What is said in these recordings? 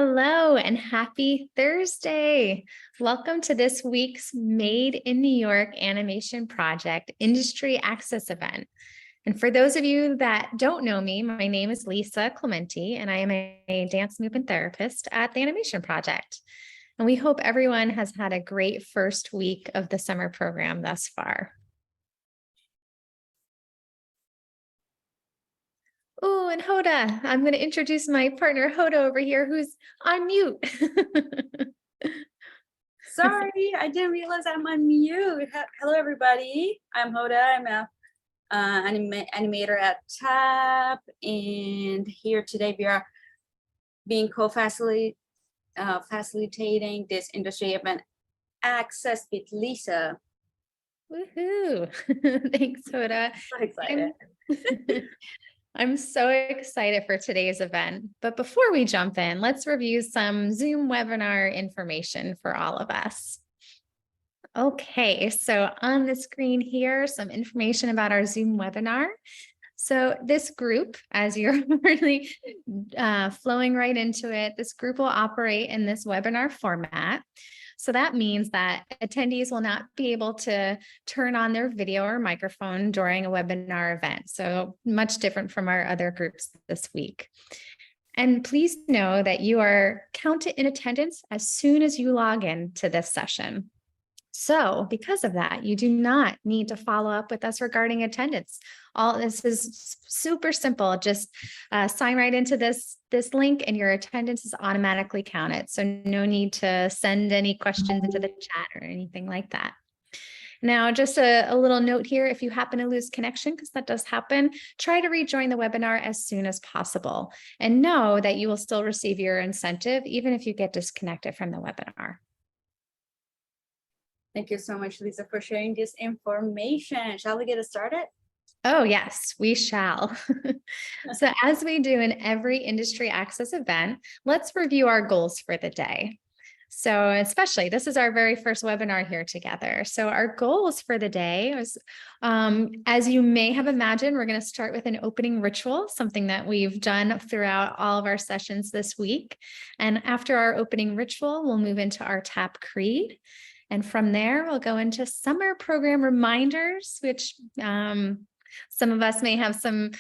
Hello and happy Thursday. Welcome to this week's Made in New York Animation Project Industry Access event. And for those of you that don't know me, my name is Lisa Clementi, and I am a dance movement therapist at the Animation Project. And we hope everyone has had a great first week of the summer program thus far. Oh, and Hoda, I'm going to introduce my partner Hoda over here, who's on mute. Sorry, I didn't realize I'm on mute. Hello, everybody. I'm Hoda. I'm a animator at TAP, and here today we are being co-facilitating this industry event Access with Lisa. Woohoo! Thanks, Hoda. So excited. I'm so excited for today's event. But before we jump in, let's review some Zoom webinar information for all of us. Okay, so on the screen here, some information about our Zoom webinar. So this group, as you're really flowing right into it, this group will operate in this webinar format. So that means that attendees will not be able to turn on their video or microphone during a webinar event. So much different from our other groups this week. And please know that you are counted in attendance as soon as you log in to this session. So because of that, you do not need to follow up with us regarding attendance. All this is super simple. Just sign right into this link and your attendance is automatically counted. So no need to send any questions into the chat or anything like that. Now, just a little note here, if you happen to lose connection, because that does happen, try to rejoin the webinar as soon as possible. And know that you will still receive your incentive, even if you get disconnected from the webinar. Thank you so much, Lisa, for sharing this information. Shall we get started? Oh, yes, we shall. So as we do in every industry access event, let's review our goals for the day. So especially, this is our very first webinar here together. So our goals for the day is, as you may have imagined, we're going to start with an opening ritual, something that we've done throughout all of our sessions this week. And after our opening ritual, we'll move into our TAP Creed. And from there, we'll go into summer program reminders, which some of us may have some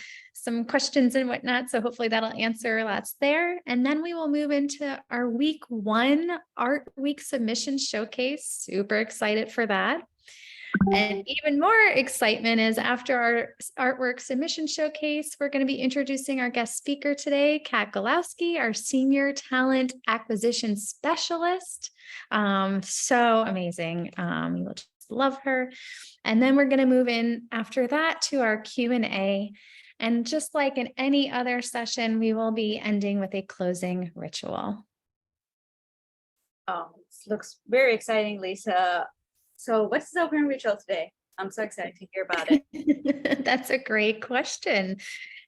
questions and whatnot. So hopefully that'll answer lots there. And then we will move into our week 1 Art Week submission showcase. Super excited for that. And even more excitement is after our artwork submission showcase, we're going to be introducing our guest speaker today, Kat Golowski, our Senior Talent Acquisition Specialist. So amazing. You will just love her. And then we're going to move in after that to our Q&A. And just like in any other session, we will be ending with a closing ritual. Oh, this looks very exciting, Lisa. So what's the opening ritual today? I'm so excited to hear about it. That's a great question.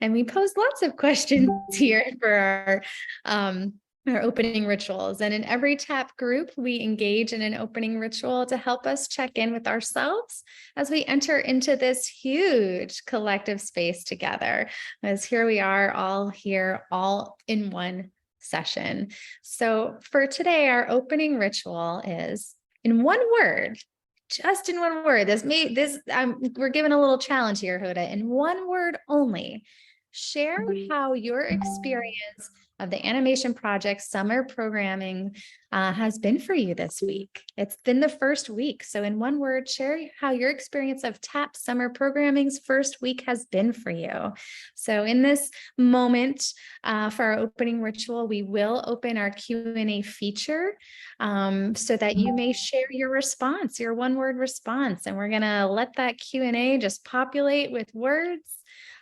And we pose lots of questions here for our opening rituals. And in every TAP group, we engage in an opening ritual to help us check in with ourselves as we enter into this huge collective space together. As here we are all here, all in one session. So for today, our opening ritual is in one word. Just in one word. We're given a little challenge here, Hoda. In one word only, share how your experience of the Animation Project summer programming has been for you this week. It's been the first week. So in one word, share how your experience of TAP summer programming's first week has been for you. So in this moment for our opening ritual, we will open our Q&A feature so that you may share your response, your one-word response. And we're going to let that Q&A just populate with words.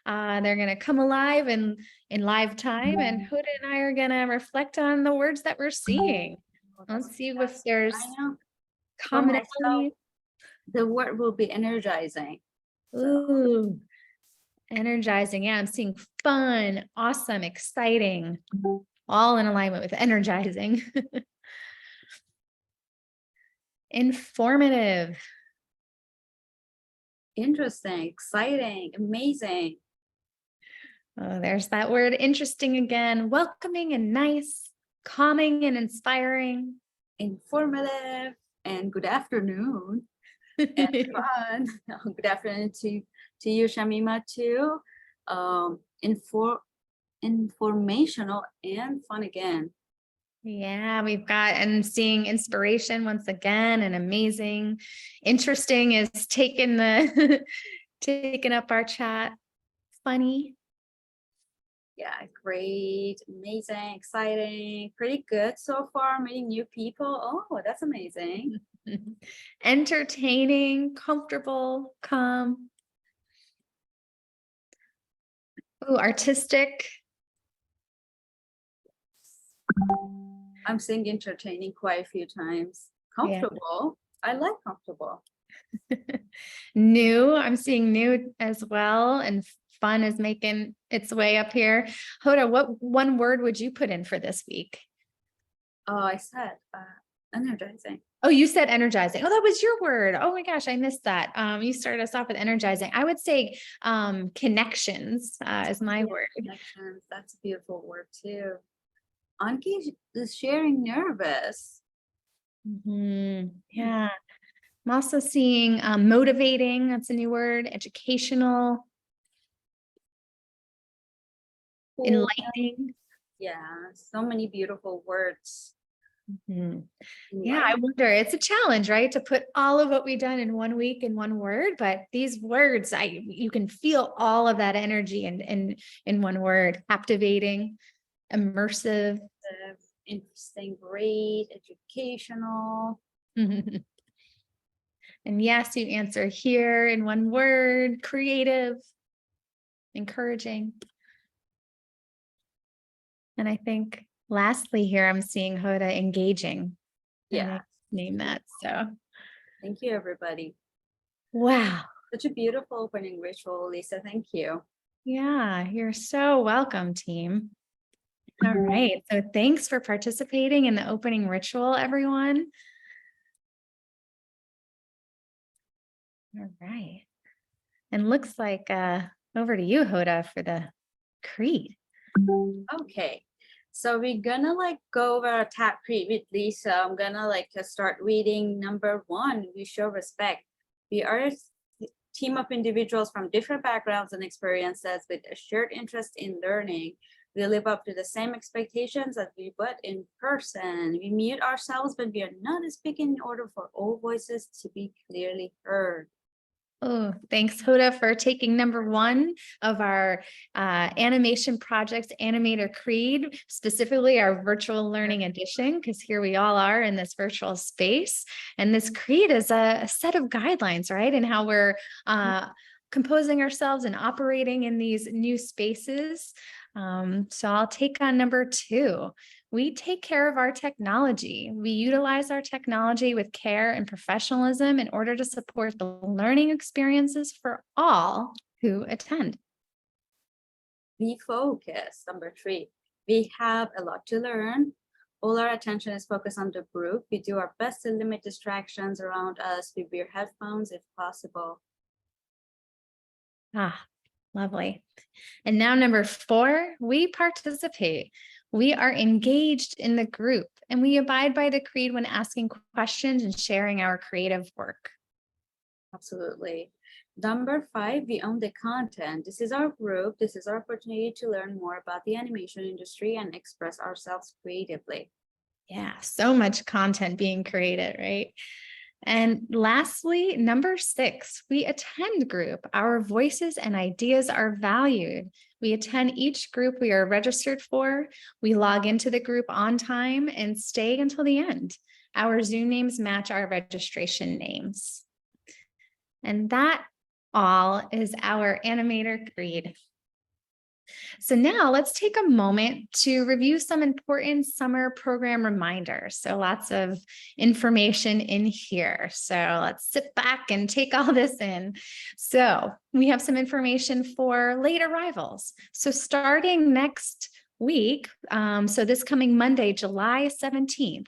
They're going to come alive in live time, and Hoda and I are going to reflect on the words that we're seeing. Let's see if there's commonality. The word will be energizing. Ooh, energizing. Yeah, I'm seeing fun, awesome, exciting, all in alignment with energizing. Informative. Interesting, exciting, amazing. Oh, there's that word interesting again. Welcoming and nice. calming and inspiring. informative, and good afternoon and fun. Good afternoon to you, Shamima, too. Informational and fun again. Yeah, we've got, and seeing inspiration once again, and amazing. Interesting is taking the taking up our chat. Funny. Yeah, great, amazing, exciting, pretty good so far. Meeting new people. Oh, that's amazing. Entertaining, comfortable, calm. Ooh, artistic. I'm saying entertaining quite a few times. Yeah. Comfortable. I like comfortable. New, I'm seeing new as well, and fun is making its way up here. Hoda, what one word would you put in for this week? Oh, I said energizing. Oh, you said energizing. Oh, that was your word. Oh my gosh, I missed that. You started us off with energizing. I would say connections is my word. Connections. That's a beautiful word too. Anki is sharing nervous. Yeah. I'm also seeing motivating. That's a new word. Educational. Cool. Enlightening. Yeah, so many beautiful words. Yeah, I wonder, it's a challenge, right? To put all of what we've done in 1 week in one word, but these words, you can feel all of that energy in one word. Captivating, immersive. Interesting, great, educational. And yes, you answer here in one word. Creative, encouraging. And I think lastly here, I'm seeing Hoda, engaging. Yeah. Name that. So thank you, everybody. wow. Such a beautiful opening ritual, Lisa. Thank you. Yeah, you're so welcome, team. All right. So thanks for participating in the opening ritual, everyone. All right. And looks like over to you, Hoda, for the creed. Okay. So we're gonna go over a tap creed with Lisa. I'm gonna start reading number 1. We show respect. We are a team of individuals from different backgrounds and experiences with a shared interest in learning. We live up to the same expectations as we would in person. We mute ourselves when we are not speaking in order for all voices to be clearly heard. Oh, thanks, Hoda, for taking number 1 of our animation projects, Animator Creed, specifically our virtual learning edition, because here we all are in this virtual space. And this creed is a set of guidelines, right? And how we're composing ourselves and operating in these new spaces. So I'll take on number 2. We take care of our technology. We utilize our technology with care and professionalism in order to support the learning experiences for all who attend. We focus, number 3. We have a lot to learn. All our attention is focused on the group. We do our best to limit distractions around us. We wear headphones if possible. Ah, lovely. And now number 4, we participate. We are engaged in the group, and we abide by the creed when asking questions and sharing our creative work. Absolutely. Number 5, we own the content. This is our group. This is our opportunity to learn more about the animation industry and express ourselves creatively. Yeah, so much content being created, right? And lastly, number 6, we attend group. Our voices and ideas are valued. We attend each group we are registered for. We log into the group on time and stay until the end. Our Zoom names match our registration names. And that all is our Animator Creed. So now let's take a moment to review some important summer program reminders. So lots of information in here. So let's sit back and take all this in. So we have some information for late arrivals. So starting next week, so this coming Monday, July 17th,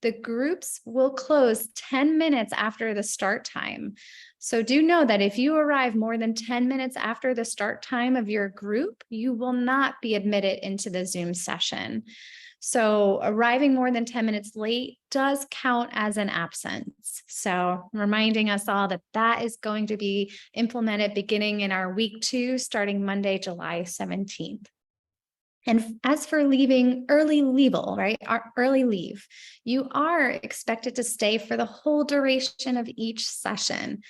the groups will close 10 minutes after the start time. So do know that if you arrive more than 10 minutes after the start time of your group, you will not be admitted into the Zoom session. So arriving more than 10 minutes late does count as an absence. So reminding us all that that is going to be implemented beginning in our week 2, starting Monday, July 17th. And as for leaving early leavel, right, our early leave, you are expected to stay for the whole duration of each session.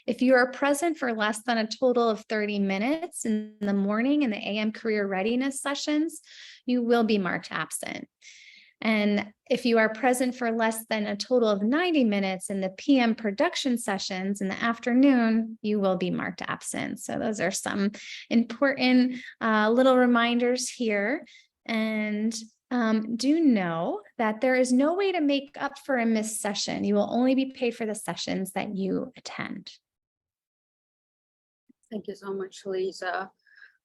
If you are present for less than a total of 30 minutes in the morning in the AM career readiness sessions, you will be marked absent. And if you are present for less than a total of 90 minutes in the PM production sessions in the afternoon, you will be marked absent. So those are some important little reminders here. And do know that there is no way to make up for a missed session. You will only be paid for the sessions that you attend. Thank you so much, Lisa.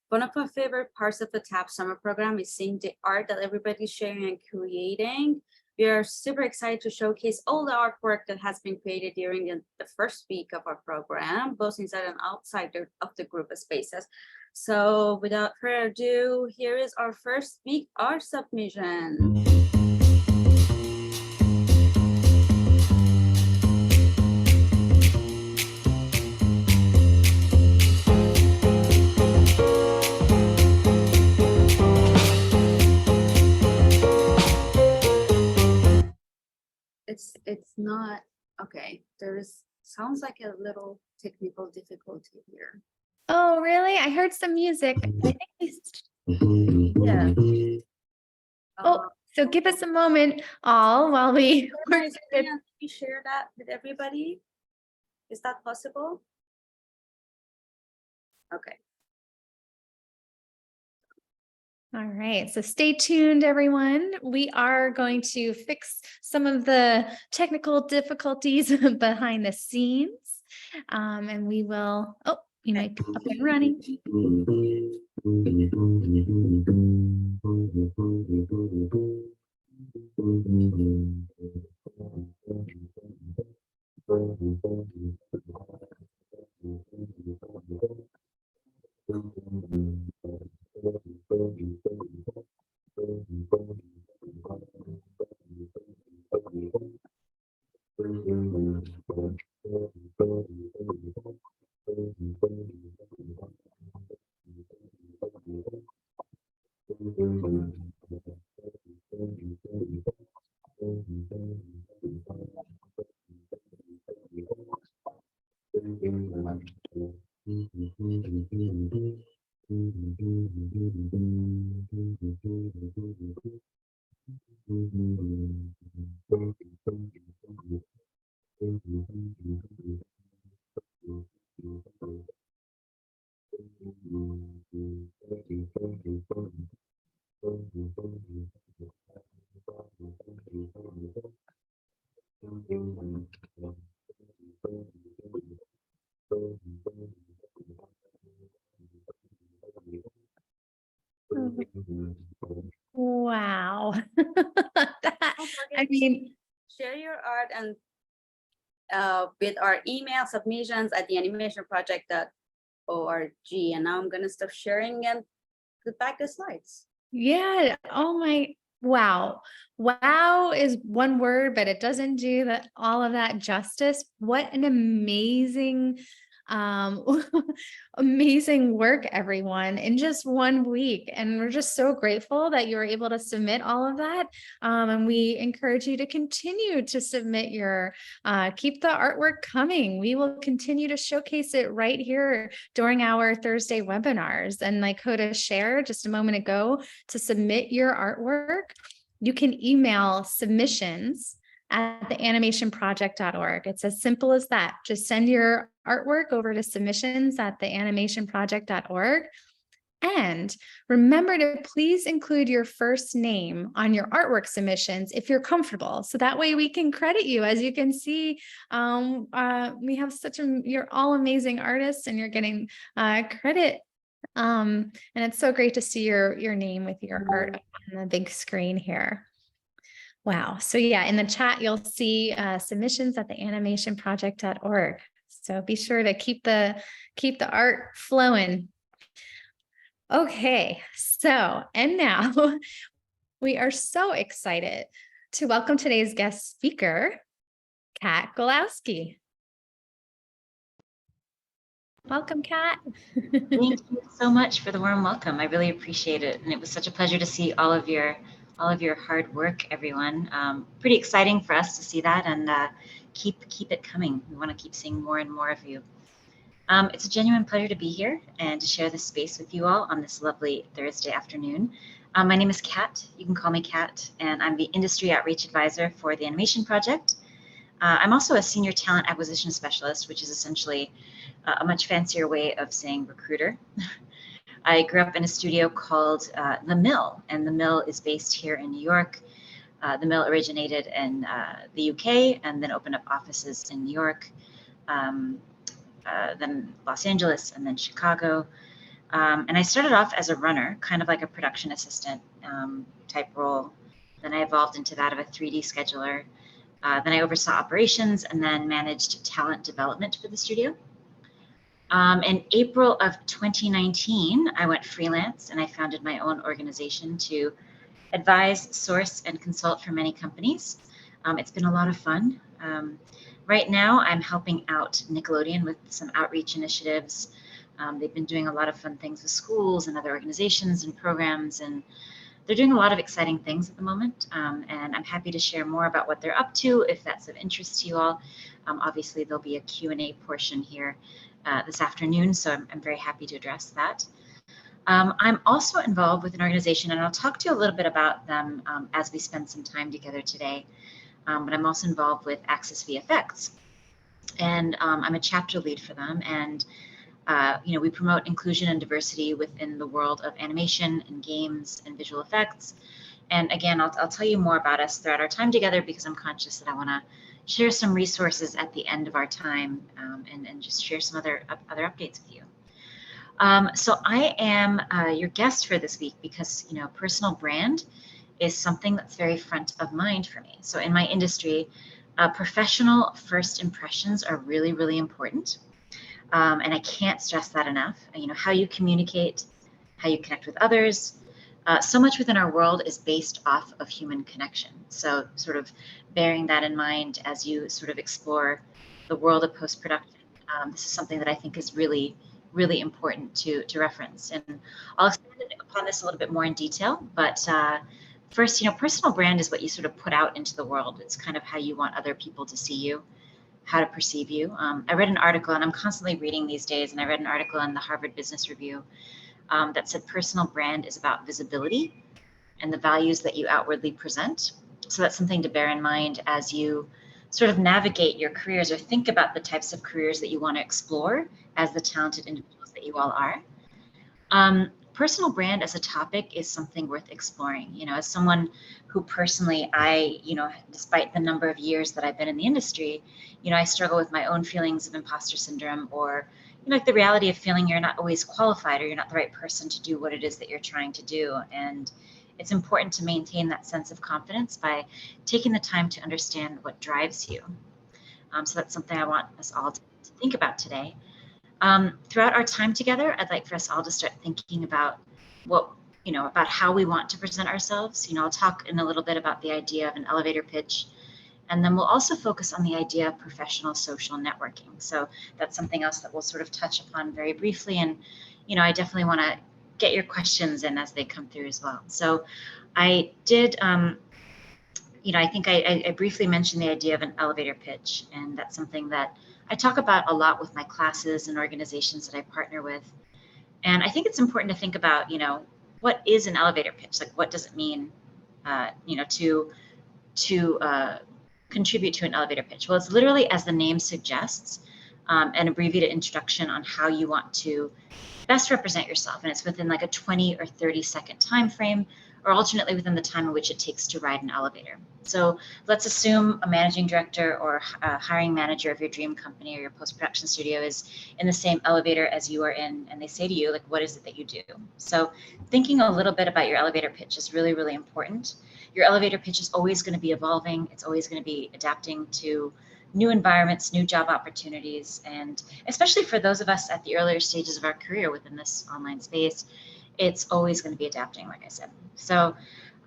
One of my favorite parts of the TAP summer program is seeing the art that everybody's sharing and creating. We are super excited to showcase all the artwork that has been created during the first week of our program, both inside and outside of the group spaces. So without further ado, here is our first week art submission. It's not okay. Sounds like a little technical difficulty here. Oh, really? I heard some music. I think Yeah. so give us a moment all while we work. Can you share that with everybody? Is that possible? Okay. All right, so stay tuned, everyone. We are going to fix some of the technical difficulties behind the scenes, and we will, you might be up and running. Wow. I mean, share your art and with our email submissions at theanimationproject.org. And now I'm gonna stop sharing and put back the slides. Yeah. Oh my, wow. Wow is one word, but it doesn't do all of that justice. What an amazing amazing work, everyone, in just 1 week. And we're just so grateful that you were able to submit all of that. And we encourage you to continue to submit your, keep the artwork coming. We will continue to showcase it right here during our Thursday webinars. And like Hoda shared just a moment ago, to submit your artwork, you can email submissions@theanimationproject.org. It's as simple as that. Just send your artwork over to submissions@theanimationproject.org. And remember to please include your first name on your artwork submissions if you're comfortable. So that way we can credit you. As you can see, we have you're all amazing artists and you're getting credit. And it's so great to see your name with your art on the big screen here. Wow. So yeah, in the chat, you'll see submissions@theanimationproject.org. So be sure to keep the art flowing. Okay. So, and now We are so excited to welcome today's guest speaker, Kat Golowski. Welcome, Kat. Thank you so much for the warm welcome. I really appreciate it, and it was such a pleasure to see all of your hard work, everyone. Pretty exciting for us to see that, and keep it coming. We want to keep seeing more and more of you. It's a genuine pleasure to be here and to share this space with you all on this lovely Thursday afternoon. My name is Kat. You can call me Kat, and I'm the Industry Outreach Advisor for the Animation Project. I'm also a Senior Talent Acquisition Specialist, which is essentially a much fancier way of saying recruiter. I grew up in a studio called The Mill, and The Mill is based here in New York. The Mill originated in the UK and then opened up offices in New York, then Los Angeles, and then Chicago. And I started off as a runner, kind of like a production assistant type role. Then I evolved into that of a 3D scheduler. Then I oversaw operations and then managed talent development for the studio. In April of 2019, I went freelance and I founded my own organization to advise, source, and consult for many companies. It's been a lot of fun. Right now, I'm helping out Nickelodeon with some outreach initiatives. They've been doing a lot of fun things with schools and other organizations and programs, and they're doing a lot of exciting things at the moment. And I'm happy to share more about what they're up to if that's of interest to you all. Obviously, there'll be a Q&A portion here this afternoon, so I'm very happy to address that. I'm also involved with an organization, and I'll talk to you a little bit about them as we spend some time together today. But I'm also involved with Access VFX, and I'm a chapter lead for them. And we promote inclusion and diversity within the world of animation and games and visual effects. And again, I'll tell you more about us throughout our time together because I'm conscious that I want to share some resources at the end of our time and just share some other updates with you. So I am your guest for this week because, personal brand is something that's very front of mind for me. So in my industry, professional first impressions are really, really important. And I can't stress that enough. How you communicate, how you connect with others. So much within our world is based off of human connection. So sort of bearing that in mind as you sort of explore the world of post-production. This is something that I think is really, really important to reference. And I'll expand upon this a little bit more in detail. But first, personal brand is what you sort of put out into the world. It's kind of how you want other people to see you, how to perceive you. I read an article, and I'm constantly reading these days, and I read an article in the Harvard Business Review that said personal brand is about visibility and the values that you outwardly present. So that's something to bear in mind as you sort of navigate your careers or think about the types of careers that you want to explore as the talented individuals that you all are. Personal brand as a topic is something worth exploring. As someone who personally, despite the number of years that I've been in the industry, I struggle with my own feelings of imposter syndrome or, like the reality of feeling you're not always qualified or you're not the right person to do what it is that you're trying to do. And it's important to maintain that sense of confidence by taking the time to understand what drives you. So that's something I want us all to think about today. Throughout our time together, I'd like for us all to start thinking about about how we want to present ourselves. I'll talk in a little bit about the idea of an elevator pitch, and then we'll also focus on the idea of professional social networking. So that's something else that we'll sort of touch upon very briefly. And, I definitely want to get your questions in as they come through as well. So I did, I think I briefly mentioned the idea of an elevator pitch, and that's something that I talk about a lot with my classes and organizations that I partner with. And I think it's important to think about, what is an elevator pitch? Like, what does it mean, to contribute to an elevator pitch? Well, it's literally, as the name suggests, an abbreviated introduction on how you want to best represent yourself. And it's within like a 20 or 30-second time frame, or alternately within the time in which it takes to ride an elevator. So let's assume a managing director or a hiring manager of your dream company or your post-production studio is in the same elevator as you are in, and they say to you, like, what is it that you do? So thinking a little bit about your elevator pitch is really, really important. Your elevator pitch is always going to be evolving. It's always going to be adapting to new environments, new job opportunities, and especially for those of us at the earlier stages of our career within this online space, it's always going to be adapting, like I said. So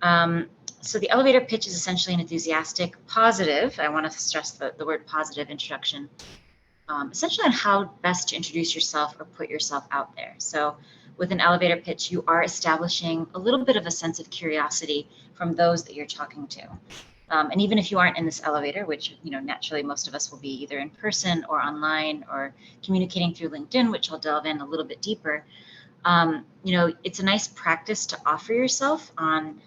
So the elevator pitch is essentially an enthusiastic, positive, I want to stress the word positive introduction, essentially on how best to introduce yourself or put yourself out there. So with an elevator pitch, you are establishing a little bit of a sense of curiosity from those that you're talking to. And even if you aren't in this elevator, which, you know, naturally most of us will be either in person or online or communicating through LinkedIn, which I'll delve in a little bit deeper, you know, it's a nice practice to offer yourself on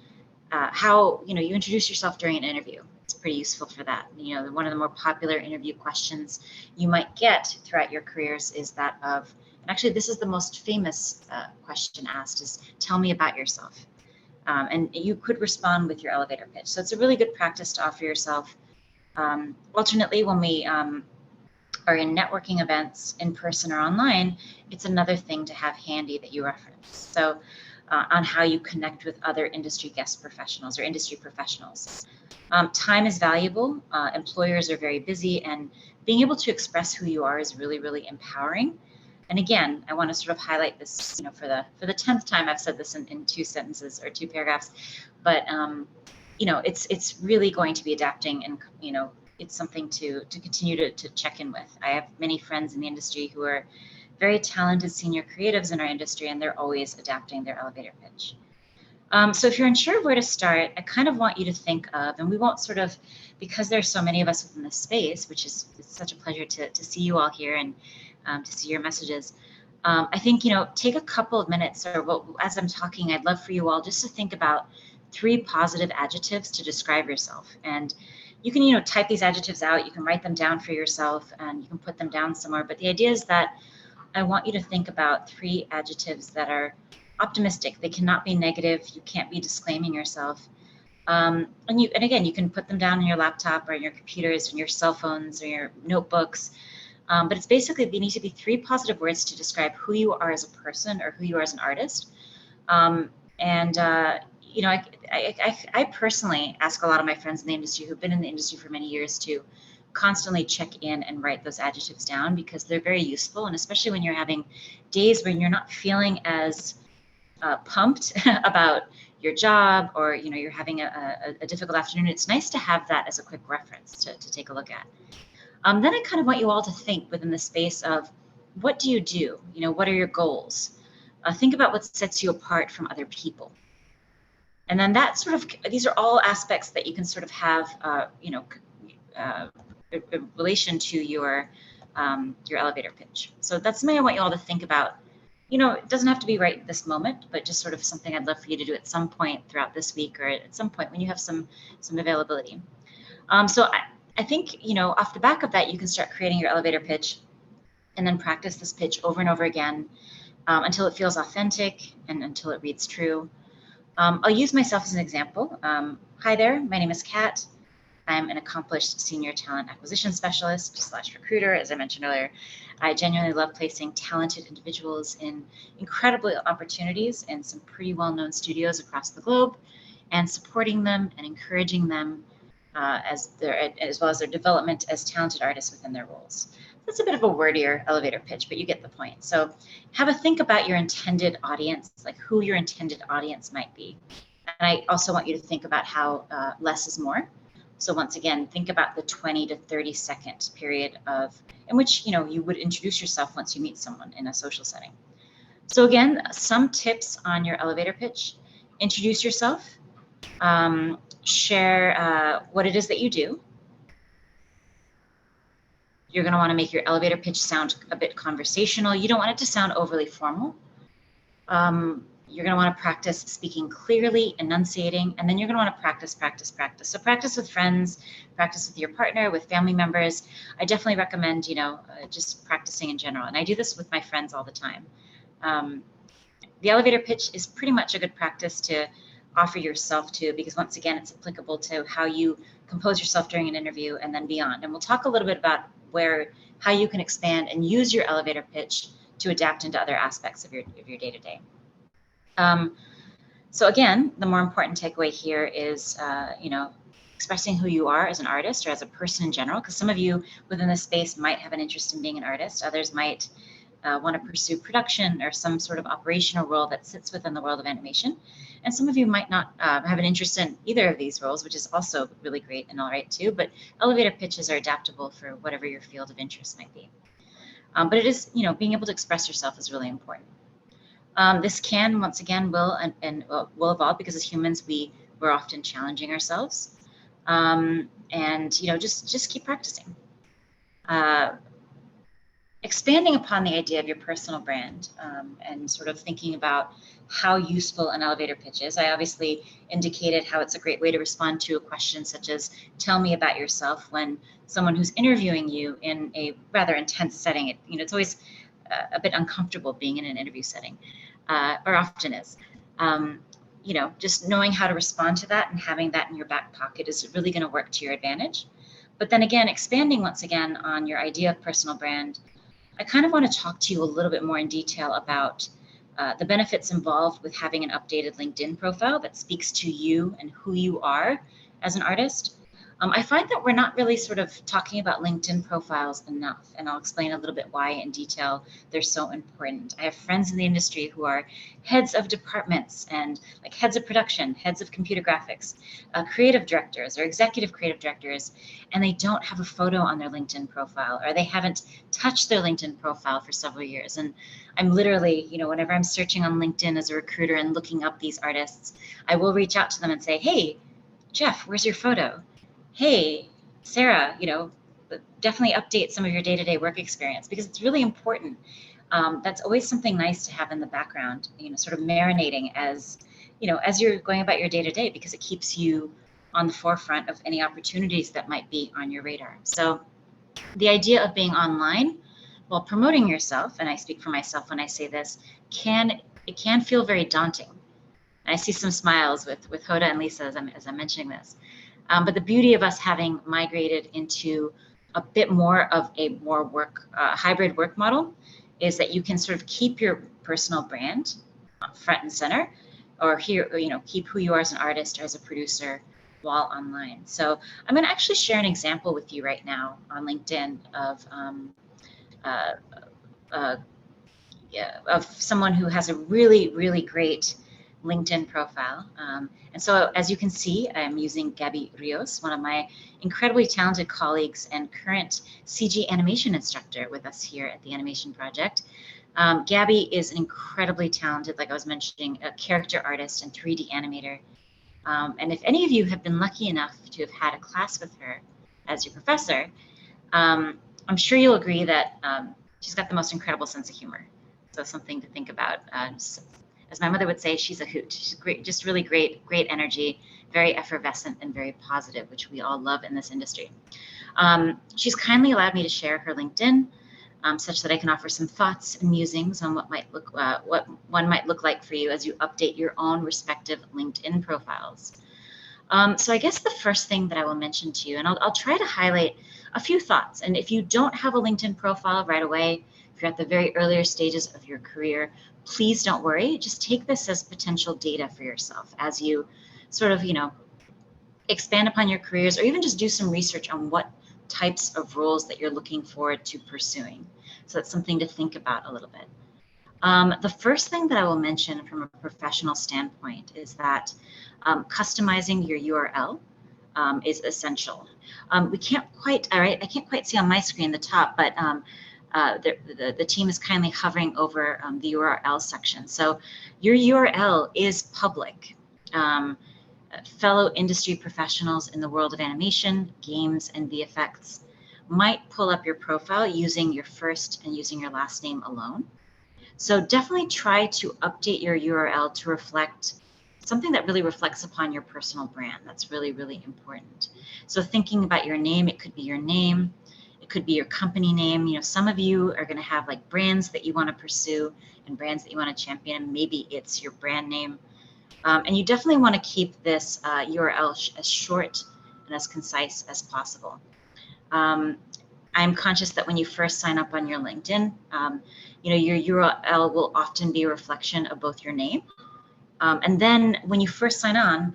how, you know, you introduce yourself during an interview. It's pretty useful for that. You know, one of the more popular interview questions you might get throughout your careers is that of, and actually this is the most famous question asked, is tell me about yourself. And you could respond with your elevator pitch. So it's a really good practice to offer yourself. Alternately, when we are in networking events in person or online, it's another thing to have handy that you reference. So on how you connect with other industry guest professionals or industry professionals. Time is valuable. Employers are very busy, and being able to express who you are is really, really empowering. And again, I want to sort of highlight this, you know, for the 10th time I've said this in 2 sentences or 2 paragraphs, but you know, it's really going to be adapting, and you know, it's something to continue to check in with. I have many friends in the industry who are very talented senior creatives in our industry, and they're always adapting their elevator pitch. So if you're unsure of where to start, I kind of want you to think of, and we won't sort of, because there's so many of us within this space, which is, it's such a pleasure to see you all here and to see your messages. I think, you know, take a couple of minutes, or as I'm talking, I'd love for you all just to think about 3 positive adjectives to describe yourself. And you can, you know, type these adjectives out, you can write them down for yourself, and you can put them down somewhere. But the idea is that I want you to think about 3 adjectives that are optimistic. They cannot be negative. You can't be disclaiming yourself. And again, you can put them down on your laptop or your computers and your cell phones or your notebooks. But it's basically, they need to be 3 positive words to describe who you are as a person or who you are as an artist. You know, I personally ask a lot of my friends in the industry who've been in the industry for many years to constantly check in and write those adjectives down, because they're very useful. And especially when you're having days when you're not feeling as pumped about your job, or, you know, you're having a difficult afternoon, it's nice to have that as a quick reference to take a look at. Then I kind of want you all to think within the space of, what do? You know, what are your goals? Think about what sets you apart from other people. And then that sort of, these are all aspects that you can sort of have, you know, in relation to your elevator pitch. So that's something I want you all to think about. You know, it doesn't have to be right this moment, but just sort of something I'd love for you to do at some point throughout this week, or at some point when you have some availability. So I think, you know, off the back of that, you can start creating your elevator pitch, and then practice this pitch over and over again until it feels authentic and until it reads true. I'll use myself as an example. Hi there, my name is Kat. I'm an accomplished senior talent acquisition specialist / recruiter. As I mentioned earlier, I genuinely love placing talented individuals in incredible opportunities in some pretty well-known studios across the globe, and supporting them and encouraging them as well as their development as talented artists within their roles. That's a bit of a wordier elevator pitch, but you get the point. So have a think about your intended audience, like who your intended audience might be. And I also want you to think about how less is more. So once again, think about the 20 to 30 second period in which, you know, you would introduce yourself once you meet someone in a social setting. So again, some tips on your elevator pitch: introduce yourself, share what it is that you do. You're going to want to make your elevator pitch sound a bit conversational. You don't want it to sound overly formal. You're going to want to practice speaking clearly, enunciating, and then you're going to want to practice. So practice with friends, practice with your partner, with family members. I definitely recommend, you know, just practicing in general. And I do this with my friends all the time. The elevator pitch is pretty much a good practice to offer yourself to, because once again, it's applicable to how you compose yourself during an interview and then beyond. And we'll talk a little bit about how you can expand and use your elevator pitch to adapt into other aspects of your day-to-day. So again, the more important takeaway here is, you know, expressing who you are as an artist or as a person in general, because some of you within this space might have an interest in being an artist. Others might want to pursue production or some sort of operational role that sits within the world of animation. And some of you might not have an interest in either of these roles, which is also really great and all right too, but elevator pitches are adaptable for whatever your field of interest might be. But it is, being able to express yourself is really important. This can, once again, will evolve because as humans, we're often challenging ourselves. And just keep practicing. Expanding upon the idea of your personal brand and sort of thinking about how useful an elevator pitch is. I obviously indicated how it's a great way to respond to a question such as, tell me about yourself, when someone who's interviewing you in a rather intense setting, it's always a bit uncomfortable being in an interview setting, or often is. Just knowing how to respond to that and having that in your back pocket is really going to work to your advantage. But then again, expanding once again on your idea of personal brand, I kind of want to talk to you a little bit more in detail about the benefits involved with having an updated LinkedIn profile that speaks to you and who you are as an artist. I find that we're not really sort of talking about LinkedIn profiles enough, and I'll explain a little bit why in detail they're so important. I have friends in the industry who are heads of departments and like heads of production, heads of computer graphics, creative directors or executive creative directors, and they don't have a photo on their LinkedIn profile, or they haven't touched their LinkedIn profile for several years. And I'm literally, whenever I'm searching on LinkedIn as a recruiter and looking up these artists, I will reach out to them and say, hey, Jeff, where's your photo? Hey, Sarah, definitely update some of your day-to-day work experience because it's really important. That's always something nice to have in the background, sort of marinating as you're going about your day-to-day, because it keeps you on the forefront of any opportunities that might be on your radar. So the idea of being online while promoting yourself, and I speak for myself when I say this, it can feel very daunting. And I see some smiles with Hoda and Lisa as I'm mentioning this. But the beauty of us having migrated into a bit more of a hybrid work model is that you can sort of keep your personal brand front and center, or keep who you are as an artist or as a producer while online. So I'm going to actually share an example with you right now on LinkedIn of someone who has a really, really great LinkedIn profile. And so as you can see, I'm using Gabby Rios, one of my incredibly talented colleagues and current CG animation instructor with us here at the Animation Project. Gabby is an incredibly talented, like I was mentioning, a character artist and 3D animator. And if any of you have been lucky enough to have had a class with her as your professor, I'm sure you'll agree that she's got the most incredible sense of humor. So something to think about. As my mother would say, she's a hoot. She's great, just really great energy, very effervescent and very positive, which we all love in this industry. She's kindly allowed me to share her LinkedIn, such that I can offer some thoughts and musings on what one might look like for you as you update your own respective LinkedIn profiles. So I guess the first thing that I will mention to you, and I'll try to highlight a few thoughts. And if you don't have a LinkedIn profile right away, if you're at the very earlier stages of your career, please don't worry. Just take this as potential data for yourself as you sort of, expand upon your careers, or even just do some research on what types of roles that you're looking forward to pursuing. So that's something to think about a little bit. The first thing that I will mention from a professional standpoint is that customizing your URL is essential. I can't quite see on my screen the top, but the team is kindly hovering over the URL section. So your URL is public. Fellow industry professionals in the world of animation, games, and VFX might pull up your profile using your first and using your last name alone. So definitely try to update your URL to reflect something that really reflects upon your personal brand. That's really, really important. So thinking about your name, it could be your name, it could be your company name. Some of you are going to have like brands that you want to pursue and brands that you want to champion, and maybe it's your brand name. And you definitely want to keep this URL as short and as concise as possible. I'm conscious that when you first sign up on your LinkedIn, your URL will often be a reflection of both your name. And then when you first sign on,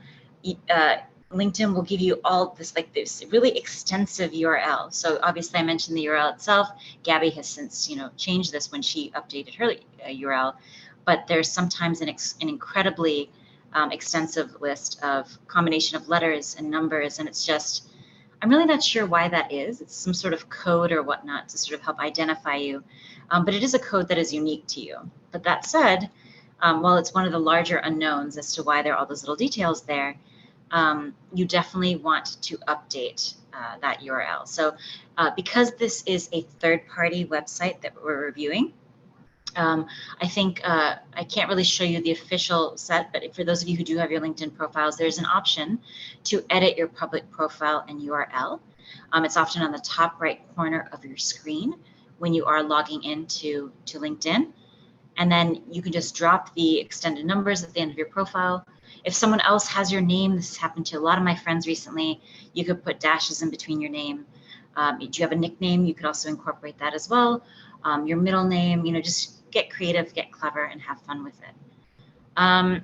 LinkedIn will give you all this, like this really extensive URL. So obviously I mentioned the URL itself. Gabby has since, changed this when she updated her URL, but there's sometimes an incredibly extensive list of combination of letters and numbers. And it's just, I'm really not sure why that is. It's some sort of code or whatnot to sort of help identify you. But it is a code that is unique to you. But that said, while it's one of the larger unknowns as to why there are all those little details there, you definitely want to update that URL. So because this is a third-party website that we're reviewing, I think I can't really show you the official set, but for those of you who do have your LinkedIn profiles, there's an option to edit your public profile and URL. It's often on the top right corner of your screen when you are logging into LinkedIn. And then you can just drop the extended numbers at the end of your profile. If someone else has your name, this has happened to a lot of my friends recently, you could put dashes in between your name. If you have a nickname, you could also incorporate that as well. Your middle name, just get creative, get clever, and have fun with it.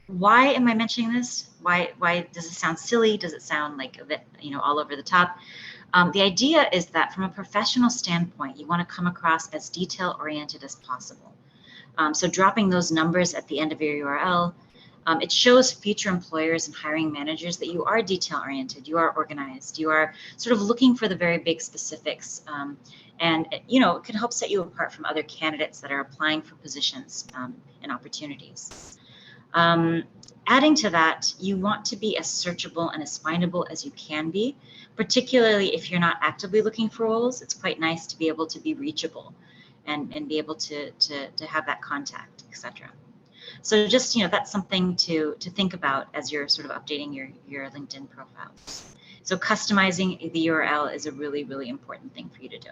Why am I mentioning this? Why does it sound silly? Does it sound like a bit, all over the top? The idea is that from a professional standpoint, you want to come across as detail-oriented as possible. So dropping those numbers at the end of your URL, it shows future employers and hiring managers that you are detail-oriented, you are organized, you are sort of looking for the very big specifics, and it can help set you apart from other candidates that are applying for positions and opportunities. Adding to that, you want to be as searchable and as findable as you can be, particularly if you're not actively looking for roles. It's quite nice to be able to be reachable and be able to have that contact, etc. So just, that's something to think about as you're sort of updating your LinkedIn profile. So customizing the URL is a really, really important thing for you to do.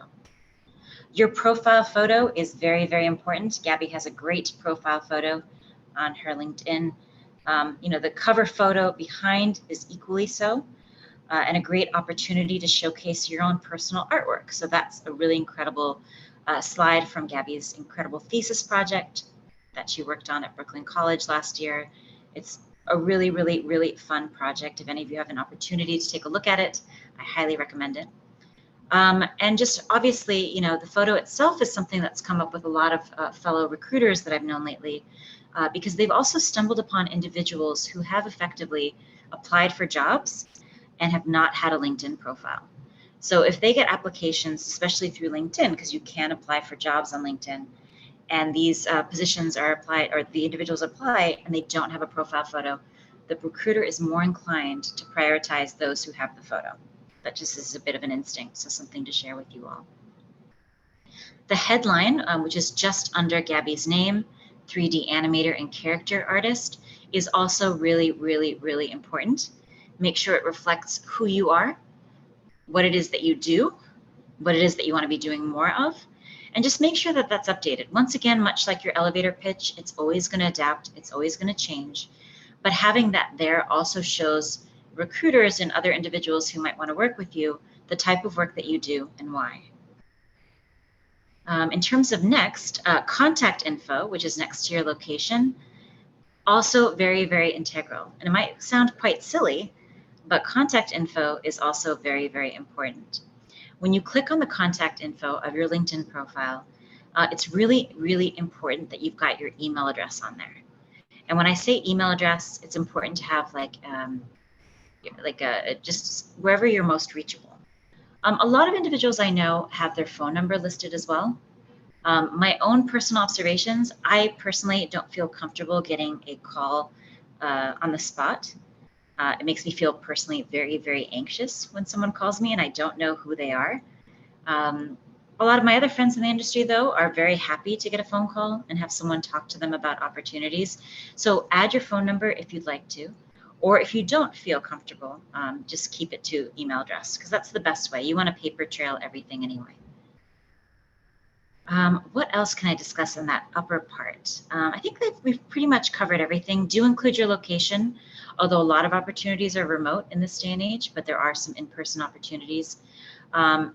Your profile photo is very, very important. Gabby has a great profile photo on her LinkedIn. The cover photo behind is equally so, and a great opportunity to showcase your own personal artwork. So that's a really incredible slide from Gabby's incredible thesis project that she worked on at Brooklyn College last year. It's a really, really, really fun project. If any of you have an opportunity to take a look at it, I highly recommend it. And just obviously, the photo itself is something that's come up with a lot of fellow recruiters that I've known lately, because they've also stumbled upon individuals who have effectively applied for jobs and have not had a LinkedIn profile. So if they get applications, especially through LinkedIn, because you can apply for jobs on LinkedIn, and these positions are applied, or the individuals apply, and they don't have a profile photo, the recruiter is more inclined to prioritize those who have the photo. That just is a bit of an instinct, so something to share with you all. The headline, which is just under Gabby's name, 3D animator and character artist, is also really, really, really important. Make sure it reflects who you are, what it is that you do, what it is that you want to be doing more of, and just make sure that that's updated. Once again, much like your elevator pitch, it's always going to adapt, it's always going to change, but having that there also shows recruiters and other individuals who might want to work with you the type of work that you do and why. In terms of next, contact info, which is next to your location, also very, very integral. And it might sound quite silly, but contact info is also very, very important. When you click on the contact info of your LinkedIn profile, it's really, really important that you've got your email address on there. And when I say email address, it's important to have just wherever you're most reachable. A lot of individuals I know have their phone number listed as well. My own personal observations, I personally don't feel comfortable getting a call on the spot. It makes me feel personally very, very anxious when someone calls me and I don't know who they are. A lot of my other friends in the industry, though, are very happy to get a phone call and have someone talk to them about opportunities. So add your phone number if you'd like to. Or if you don't feel comfortable, just keep it to email address, because that's the best way. You want to paper trail everything anyway. What else can I discuss in that upper part? I think that we've pretty much covered everything. Do include your location, although a lot of opportunities are remote in this day and age, but there are some in-person opportunities.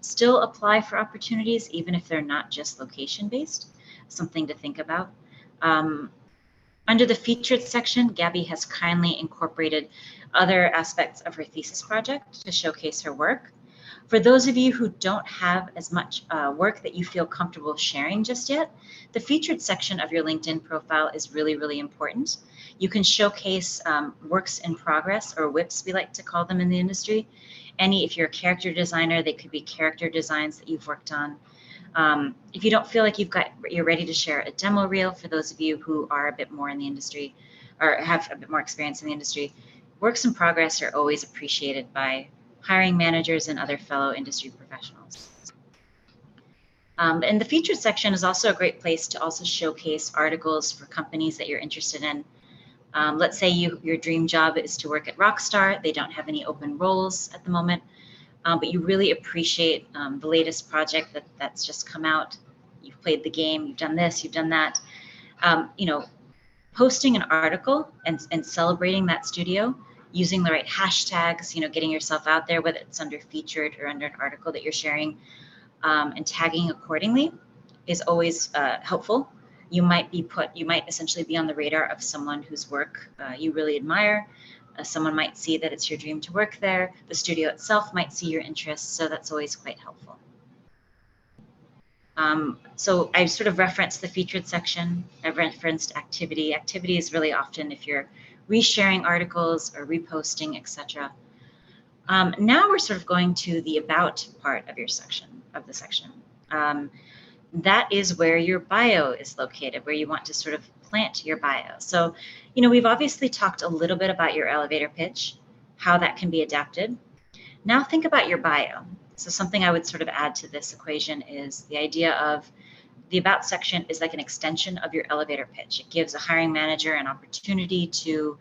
Still apply for opportunities, even if they're not just location-based, something to think about. Under the featured section, Gabby has kindly incorporated other aspects of her thesis project to showcase her work. For those of you who don't have as much work that you feel comfortable sharing just yet, the featured section of your LinkedIn profile is really, really important. You can showcase works in progress, or WIPs we like to call them in the industry. If you're a character designer, they could be character designs that you've worked on. If you don't feel like you're ready to share a demo reel, for those of you who are a bit more in the industry or have a bit more experience in the industry, works in progress are always appreciated by hiring managers and other fellow industry professionals. And the featured section is also a great place to also showcase articles for companies that you're interested in. Let's say your dream job is to work at Rockstar. They don't have any open roles at the moment, but you really appreciate the latest project that's just come out. You've played the game, you've done this, you've done that. Posting an article and celebrating that studio, using the right hashtags, getting yourself out there, whether it's under featured or under an article that you're sharing, and tagging accordingly is always helpful. You might essentially be on the radar of someone whose work you really admire. Someone might see that it's your dream to work there. The studio itself might see your interests, so that's always quite helpful. So I sort of referenced the featured section. I've referenced activity. Activity is really often if you're resharing articles or reposting, etc. Now we're sort of going to the about part of the section. That is where your bio is located, where you want to sort of plant your bio. So, we've obviously talked a little bit about your elevator pitch, how that can be adapted. Now think about your bio. So something I would sort of add to this equation is the idea of the about section is like an extension of your elevator pitch. It gives a hiring manager an opportunity to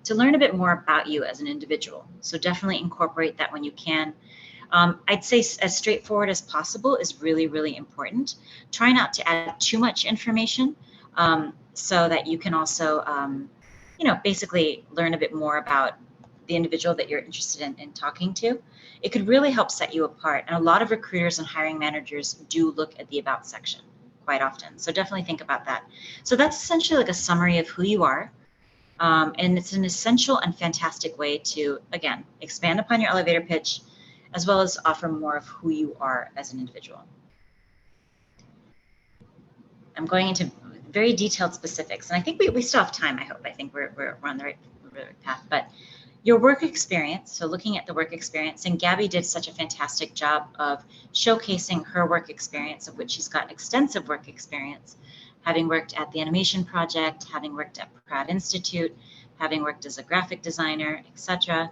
learn a bit more about you as an individual. So definitely incorporate that when you can. I'd say as straightforward as possible is really, really important. Try not to add too much information so that you can also, basically learn a bit more about the individual that you're interested in talking to. It could really help set you apart. And a lot of recruiters and hiring managers do look at the about section quite often. So definitely think about that. So that's essentially like a summary of who you are. And it's an essential and fantastic way to, again, expand upon your elevator pitch, as well as offer more of who you are as an individual. I'm going into very detailed specifics, and I think we still have time, I hope. I think we're on the right path. But your work experience, so looking at the work experience, and Gabby did such a fantastic job of showcasing her work experience, of which she's got extensive work experience, having worked at the Animation Project, having worked at Pratt Institute, having worked as a graphic designer, etc.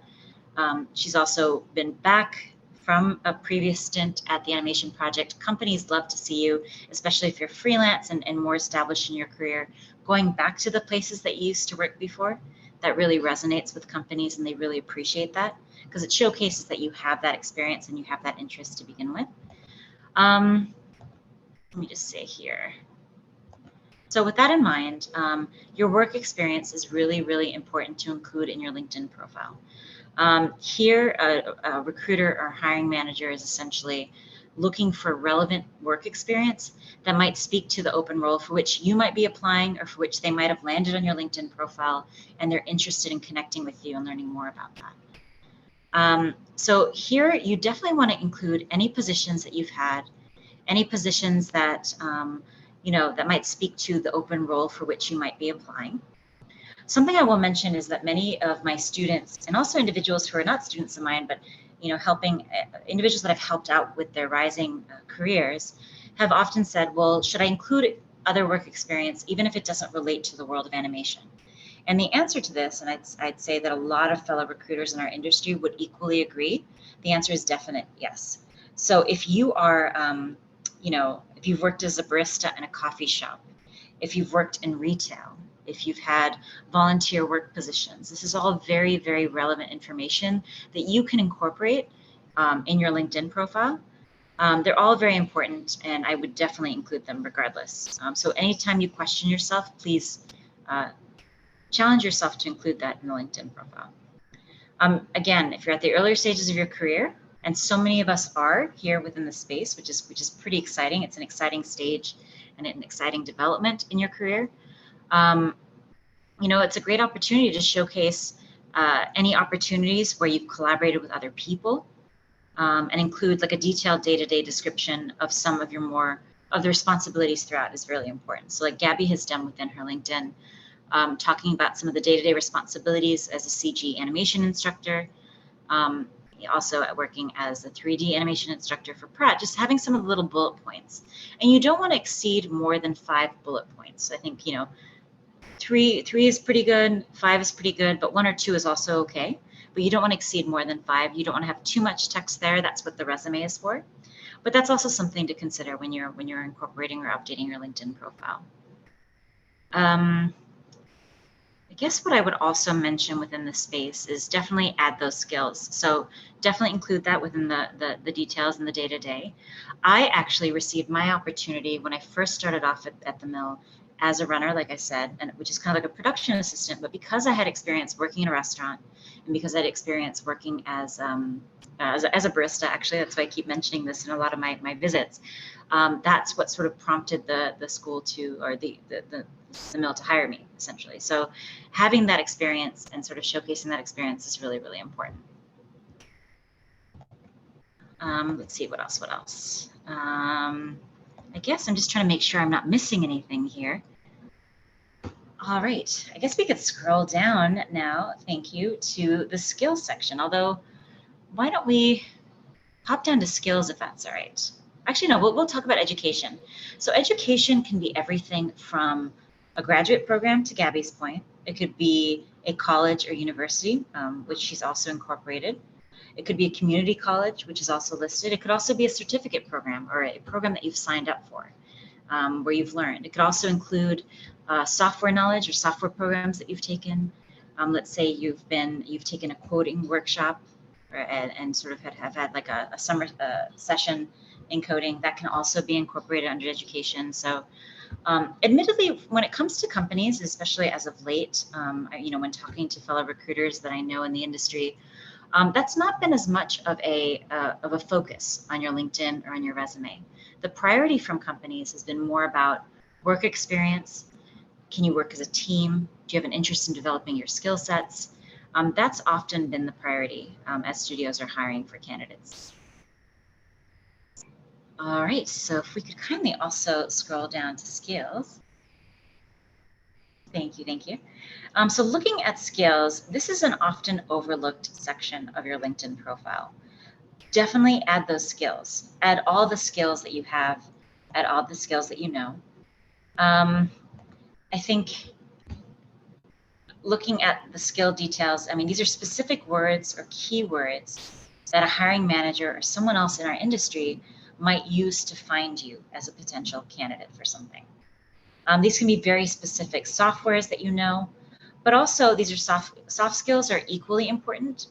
She's also been back from a previous stint at the Animation Project. Companies love to see you, especially if you're freelance and more established in your career, going back to the places that you used to work before. That really resonates with companies, and they really appreciate that because it showcases that you have that experience and you have that interest to begin with. Let me just say here. So with that in mind, your work experience is really, really important to include in your LinkedIn profile. Here, a recruiter or hiring manager is essentially looking for relevant work experience that might speak to the open role for which you might be applying or for which they might have landed on your LinkedIn profile, and they're interested in connecting with you and learning more about that. So here, you definitely want to include any positions that you've had, any positions that that might speak to the open role for which you might be applying. Something I will mention is that many of my students, and also individuals who are not students of mine, but helping individuals that I've helped out with their rising careers, have often said, well, should I include other work experience even if it doesn't relate to the world of animation? And the answer to this, and I'd say that a lot of fellow recruiters in our industry would equally agree, the answer is definite yes. So if you are, if you've worked as a barista in a coffee shop, if you've worked in retail, if you've had volunteer work positions, this is all very, very relevant information that you can incorporate in your LinkedIn profile. They're all very important, and I would definitely include them regardless. So anytime you question yourself, please challenge yourself to include that in the LinkedIn profile. Again, if you're at the earlier stages of your career, and so many of us are here within the space, which is pretty exciting. It's an exciting stage and an exciting development in your career. it's a great opportunity to showcase any opportunities where you've collaborated with other people, and include like a detailed day-to-day description of some of of the responsibilities throughout is really important. So like Gabby has done within her LinkedIn, talking about some of the day-to-day responsibilities as a CG animation instructor, also working as a 3D animation instructor for Pratt, just having some of the little bullet points. And you don't want to exceed more than 5 bullet points. I think, three is pretty good, 5 is pretty good, but 1 or 2 is also okay. But you don't want to exceed more than 5. You don't want to have too much text there. That's what the resume is for. But that's also something to consider when you're incorporating or updating your LinkedIn profile. I guess what I would also mention within this space is definitely add those skills. So definitely include that within the details and the day-to-day. I actually received my opportunity when I first started off at the mill as a runner, like I said, and which is kind of like a production assistant, but because I had experience working in a restaurant and because I had experience working as a barista, actually, that's why I keep mentioning this in a lot of my visits. That's what sort of prompted the school to, or the mill to hire me, essentially. So having that experience and sort of showcasing that experience is really, really important. Let's see, what else? I guess I'm just trying to make sure I'm not missing anything here. All right, I guess we could scroll down now, thank you, to the skills section. Although, why don't we hop down to skills if that's all right? Actually, no, we'll talk about education. So education can be everything from a graduate program, to Gabby's point. It could be a college or university, which she's also incorporated. It could be a community college, which is also listed. It could also be a certificate program or a program that you've signed up for, where you've learned. It could also include software knowledge or software programs that you've taken. Let's say you've taken a coding workshop and sort of have had like a summer session in coding. That can also be incorporated under education. So admittedly, when it comes to companies, especially as of late, when talking to fellow recruiters that I know in the industry, that's not been as much of a focus on your LinkedIn or on your resume. The priority from companies has been more about work experience. Can you work as a team? Do you have an interest in developing your skill sets? That's often been the priority as studios are hiring for candidates. All right, so if we could kindly also scroll down to skills. Thank you. So looking at skills, this is an often overlooked section of your LinkedIn profile. Definitely add those skills. Add all the skills that you have, add all the skills that you know. I think looking at the skill details, these are specific words or keywords that a hiring manager or someone else in our industry might use to find you as a potential candidate for something. These can be very specific softwares that you know, but also these are soft skills are equally important.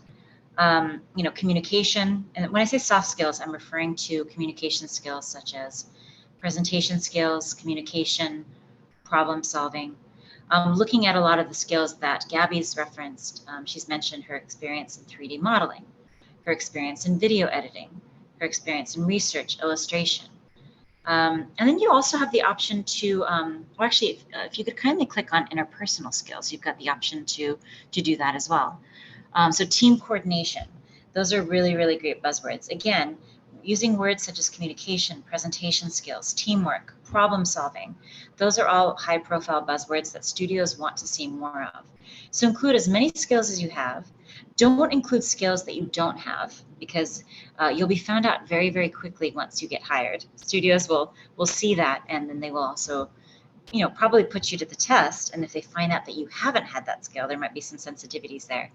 Communication, and when I say soft skills, I'm referring to communication skills such as presentation skills, communication, problem solving. Looking at a lot of the skills that Gabby's referenced, she's mentioned her experience in 3D modeling, her experience in video editing, her experience in research, illustration. And then you also have the option to, if you could kindly click on interpersonal skills, you've got the option to do that as well. So team coordination, those are really, really great buzzwords. Again, using words such as communication, presentation skills, teamwork, problem solving, those are all high profile buzzwords that studios want to see more of. So include as many skills as you have. Don't include skills that you don't have, because you'll be found out very, very quickly once you get hired. Studios will see that, and then they will also, probably put you to the test. And if they find out that you haven't had that skill, there might be some sensitivities there.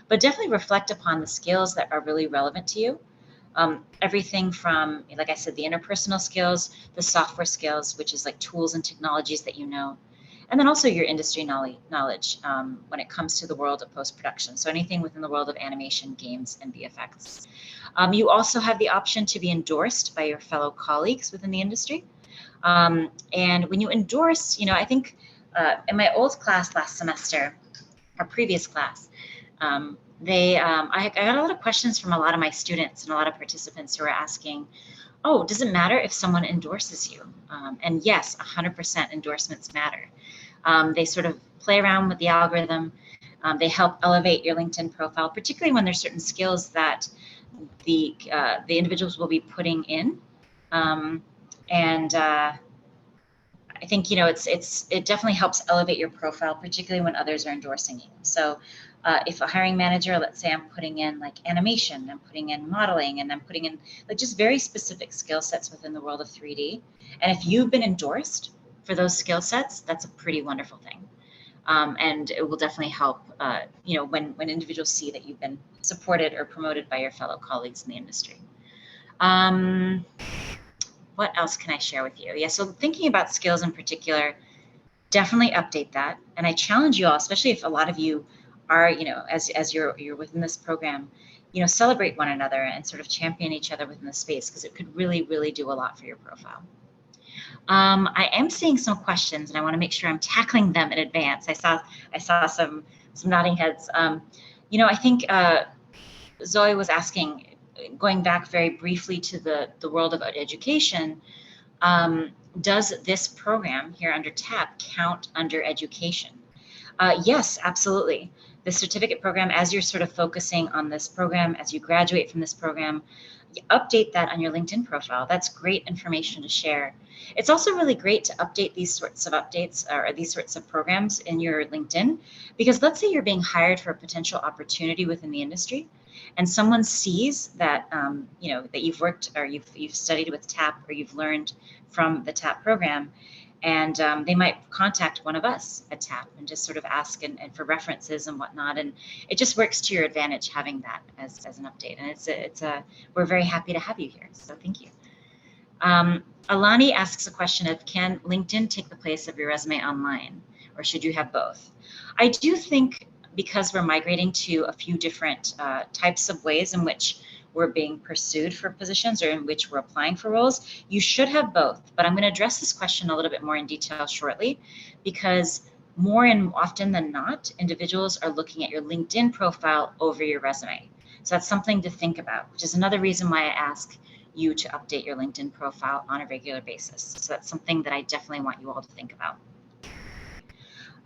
But definitely reflect upon the skills that are really relevant to you. Everything from, like I said, the interpersonal skills, the software skills, which is like tools and technologies that you know, and then also your industry knowledge when it comes to the world of post-production. So anything within the world of animation, games, and VFX. You also have the option to be endorsed by your fellow colleagues within the industry. And when you endorse, I think in my old class last semester, our previous class, I got a lot of questions from a lot of my students and a lot of participants who were asking, oh, does it matter if someone endorses you? And yes, 100% endorsements matter. They sort of play around with the algorithm. They help elevate your LinkedIn profile, particularly when there's certain skills that the individuals will be putting in. I think, you know, it definitely helps elevate your profile, particularly when others are endorsing you. So if a hiring manager, let's say I'm putting in like animation, I'm putting in modeling, and I'm putting in like just very specific skill sets within the world of 3D. And if you've been endorsed for those skill sets, that's a pretty wonderful thing. And it will definitely help, you know, when individuals see that you've been supported or promoted by your fellow colleagues in the industry. What else can I share with you? Yeah, so thinking about skills in particular, definitely update that. And I challenge you all, especially if a lot of you are, you know, as you're within this program, you know, celebrate one another and sort of champion each other within the space, because it could really, really do a lot for your profile. I am seeing some questions, and I want to make sure I'm tackling them in advance. I saw some nodding heads. You know, I think Zoe was asking, going back very briefly to the world of education, does this program here under TAP count under education? Yes, absolutely. The certificate program, as you're sort of focusing on this program, as you graduate from this program, update that on your LinkedIn profile. That's great information to share. It's also really great to update these sorts of updates or these sorts of programs in your LinkedIn, because let's say you're being hired for a potential opportunity within the industry, and someone sees that you know, that you've worked or you've studied with TAP, or you've learned from the TAP program, and they might contact one of us at TAP and just sort of ask and for references and whatnot. And it just works to your advantage having that as an update. And we're very happy to have you here. So thank you. Alani asks a question of, can LinkedIn take the place of your resume online, or should you have both? I do think, because we're migrating to a few different types of ways in which we're being pursued for positions, or in which we're applying for roles, you should have both. But I'm going to address this question a little bit more in detail shortly, because more and often than not, individuals are looking at your LinkedIn profile over your resume. So that's something to think about, which is another reason why I ask you to update your LinkedIn profile on a regular basis. So that's something that I definitely want you all to think about.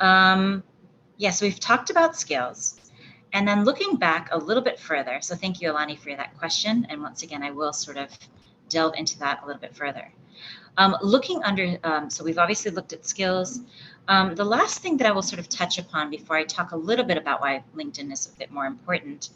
So we've talked about skills. And then looking back a little bit further, so thank you, Alani, for that question. And once again, I will sort of delve into that a little bit further. Looking under, so we've obviously looked at skills. The last thing that I will sort of touch upon before I talk a little bit about why LinkedIn is a bit more important,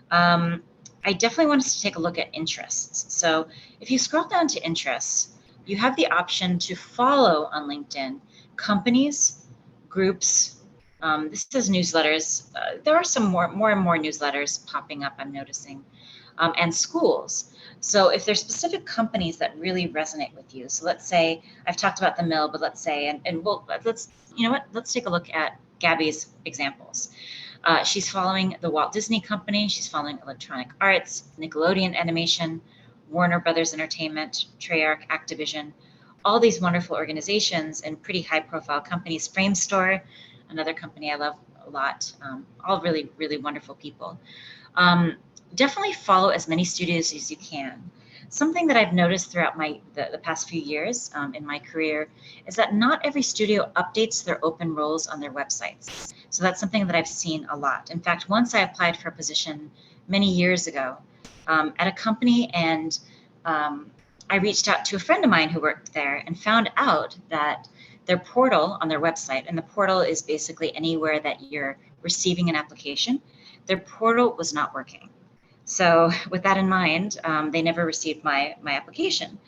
I definitely want us to take a look at interests. So if you scroll down to interests, you have the option to follow on LinkedIn companies, groups. This is newsletters. There are some more and more newsletters popping up, I'm noticing, and schools. So if there's specific companies that really resonate with you, so let's say, I've talked about the Mill, but let's say, let's take a look at Gabby's examples. She's following the Walt Disney Company. She's following Electronic Arts, Nickelodeon Animation, Warner Brothers Entertainment, Treyarch, Activision, all these wonderful organizations and pretty high profile companies. Framestore, another company I love a lot, all really, really wonderful people. Definitely follow as many studios as you can. Something that I've noticed throughout the past few years in my career is that not every studio updates their open roles on their websites. So that's something that I've seen a lot. In fact, once I applied for a position many years ago at a company, and I reached out to a friend of mine who worked there and found out that their portal on their website, and the portal is basically anywhere that you're receiving an application, their portal was not working. So with that in mind, they never received my application.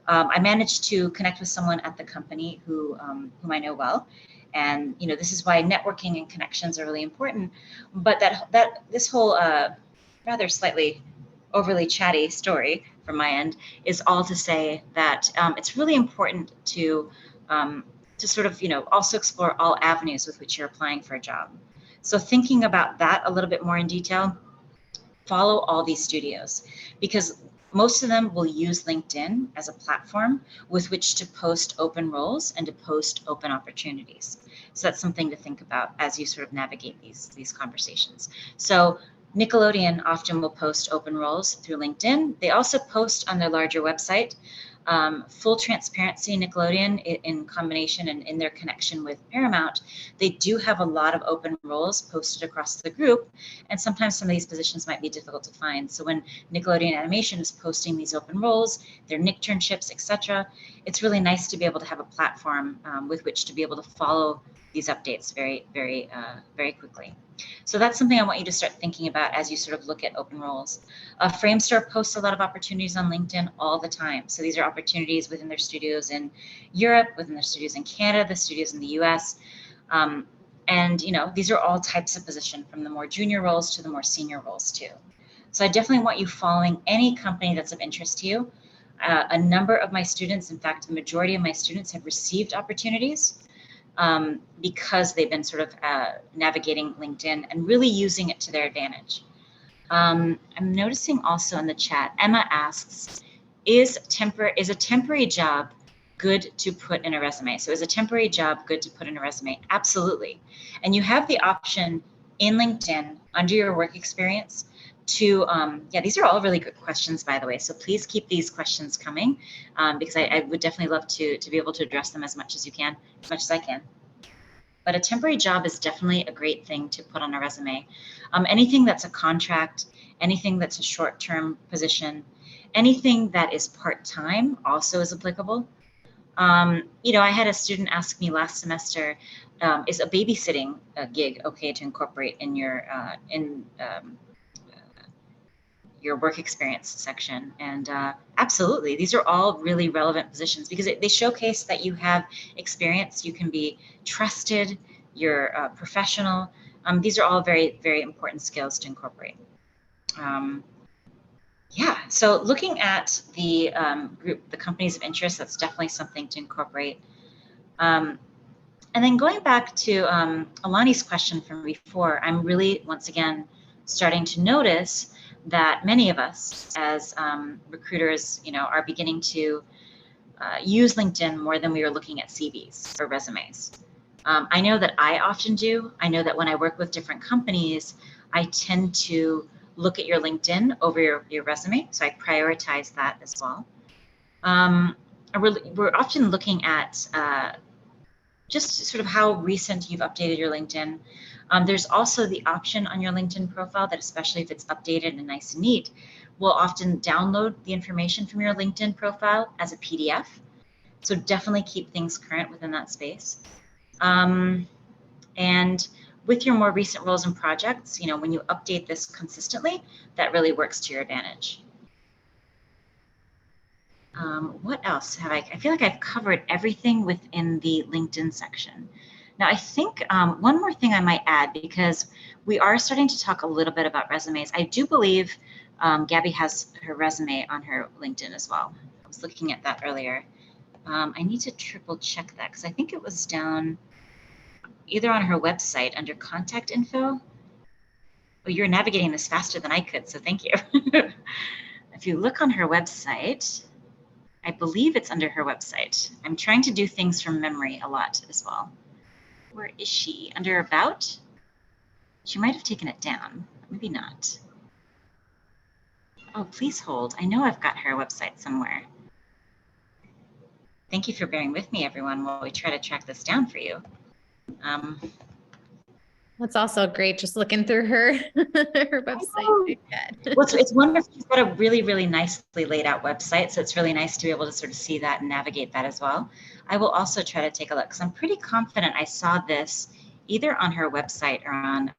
I managed to connect with someone at the company whom I know well, and this is why networking and connections are really important. But this whole rather slightly overly chatty story from my end is all to say that it's really important to sort of also explore all avenues with which you're applying for a job. So thinking about that a little bit more in detail, follow all these studios, because most of them will use LinkedIn as a platform with which to post open roles and to post open opportunities. So that's something to think about as you sort of navigate these conversations. So Nickelodeon often will post open roles through LinkedIn. They also post on their larger website. Full transparency, Nickelodeon in combination and in their connection with Paramount, they do have a lot of open roles posted across the group, and sometimes some of these positions might be difficult to find. So when Nickelodeon Animation is posting these open roles, their Nickternships, etc., it's really nice to be able to have a platform with which to be able to follow these updates very quickly. So that's something I want you to start thinking about as you sort of look at open roles. Framestore posts a lot of opportunities on LinkedIn all the time. So these are opportunities within their studios in Europe, within their studios in Canada, the studios in the US. And these are all types of position, from the more junior roles to the more senior roles too. So I definitely want you following any company that's of interest to you. A number of my students, in fact, the majority of my students have received opportunities because they've been sort of navigating LinkedIn and really using it to their advantage. I'm noticing also in the chat, Emma asks, is a temporary job good to put in a resume? So is a temporary job good to put in a resume? Absolutely. And you have the option in LinkedIn under your work experience to, these are all really good questions, by the way. So please keep these questions coming because I would definitely love to be able to address them as much as I can. But a temporary job is definitely a great thing to put on a resume. Anything that's a contract, anything that's a short-term position, anything that is part-time also is applicable. I had a student ask me last semester, is a babysitting gig okay to incorporate in your work experience section? And absolutely, these are all really relevant positions because they showcase that you have experience, you can be trusted, you're professional. These are all very, very important skills to incorporate. So looking at the group, the companies of interest, that's definitely something to incorporate. And then going back to Alani's question from before, I'm really, once again, starting to notice that many of us as recruiters, are beginning to use LinkedIn more than we are looking at CVs or resumes. I know that I often do. I know that when I work with different companies, I tend to look at your LinkedIn over your resume. So I prioritize that as well. We're often looking at just sort of how recent you've updated your LinkedIn. There's also the option on your LinkedIn profile that, especially if it's updated and nice and neat, will often download the information from your LinkedIn profile as a PDF. So definitely keep things current within that space. And with your more recent roles and projects, when you update this consistently, that really works to your advantage. What else have I feel like I've covered everything within the LinkedIn section. Now, I think one more thing I might add, because we are starting to talk a little bit about resumes. I do believe Gabby has her resume on her LinkedIn as well. I was looking at that earlier. I need to triple check that because I think it was down either on her website under contact info. Oh, you're navigating this faster than I could, so thank you. If you look on her website, I believe it's under her website. I'm trying to do things from memory a lot as well. Where is she? Under About? She might have taken it down. Maybe not. Oh, please hold. I know I've got her website somewhere. Thank you for bearing with me, everyone, while we try to track this down for you. That's also great, just looking through her website. Well, it's wonderful. She's got a really, really nicely laid out website, so it's really nice to be able to sort of see that and navigate that as well. I will also try to take a look because I'm pretty confident I saw this either on her website or on.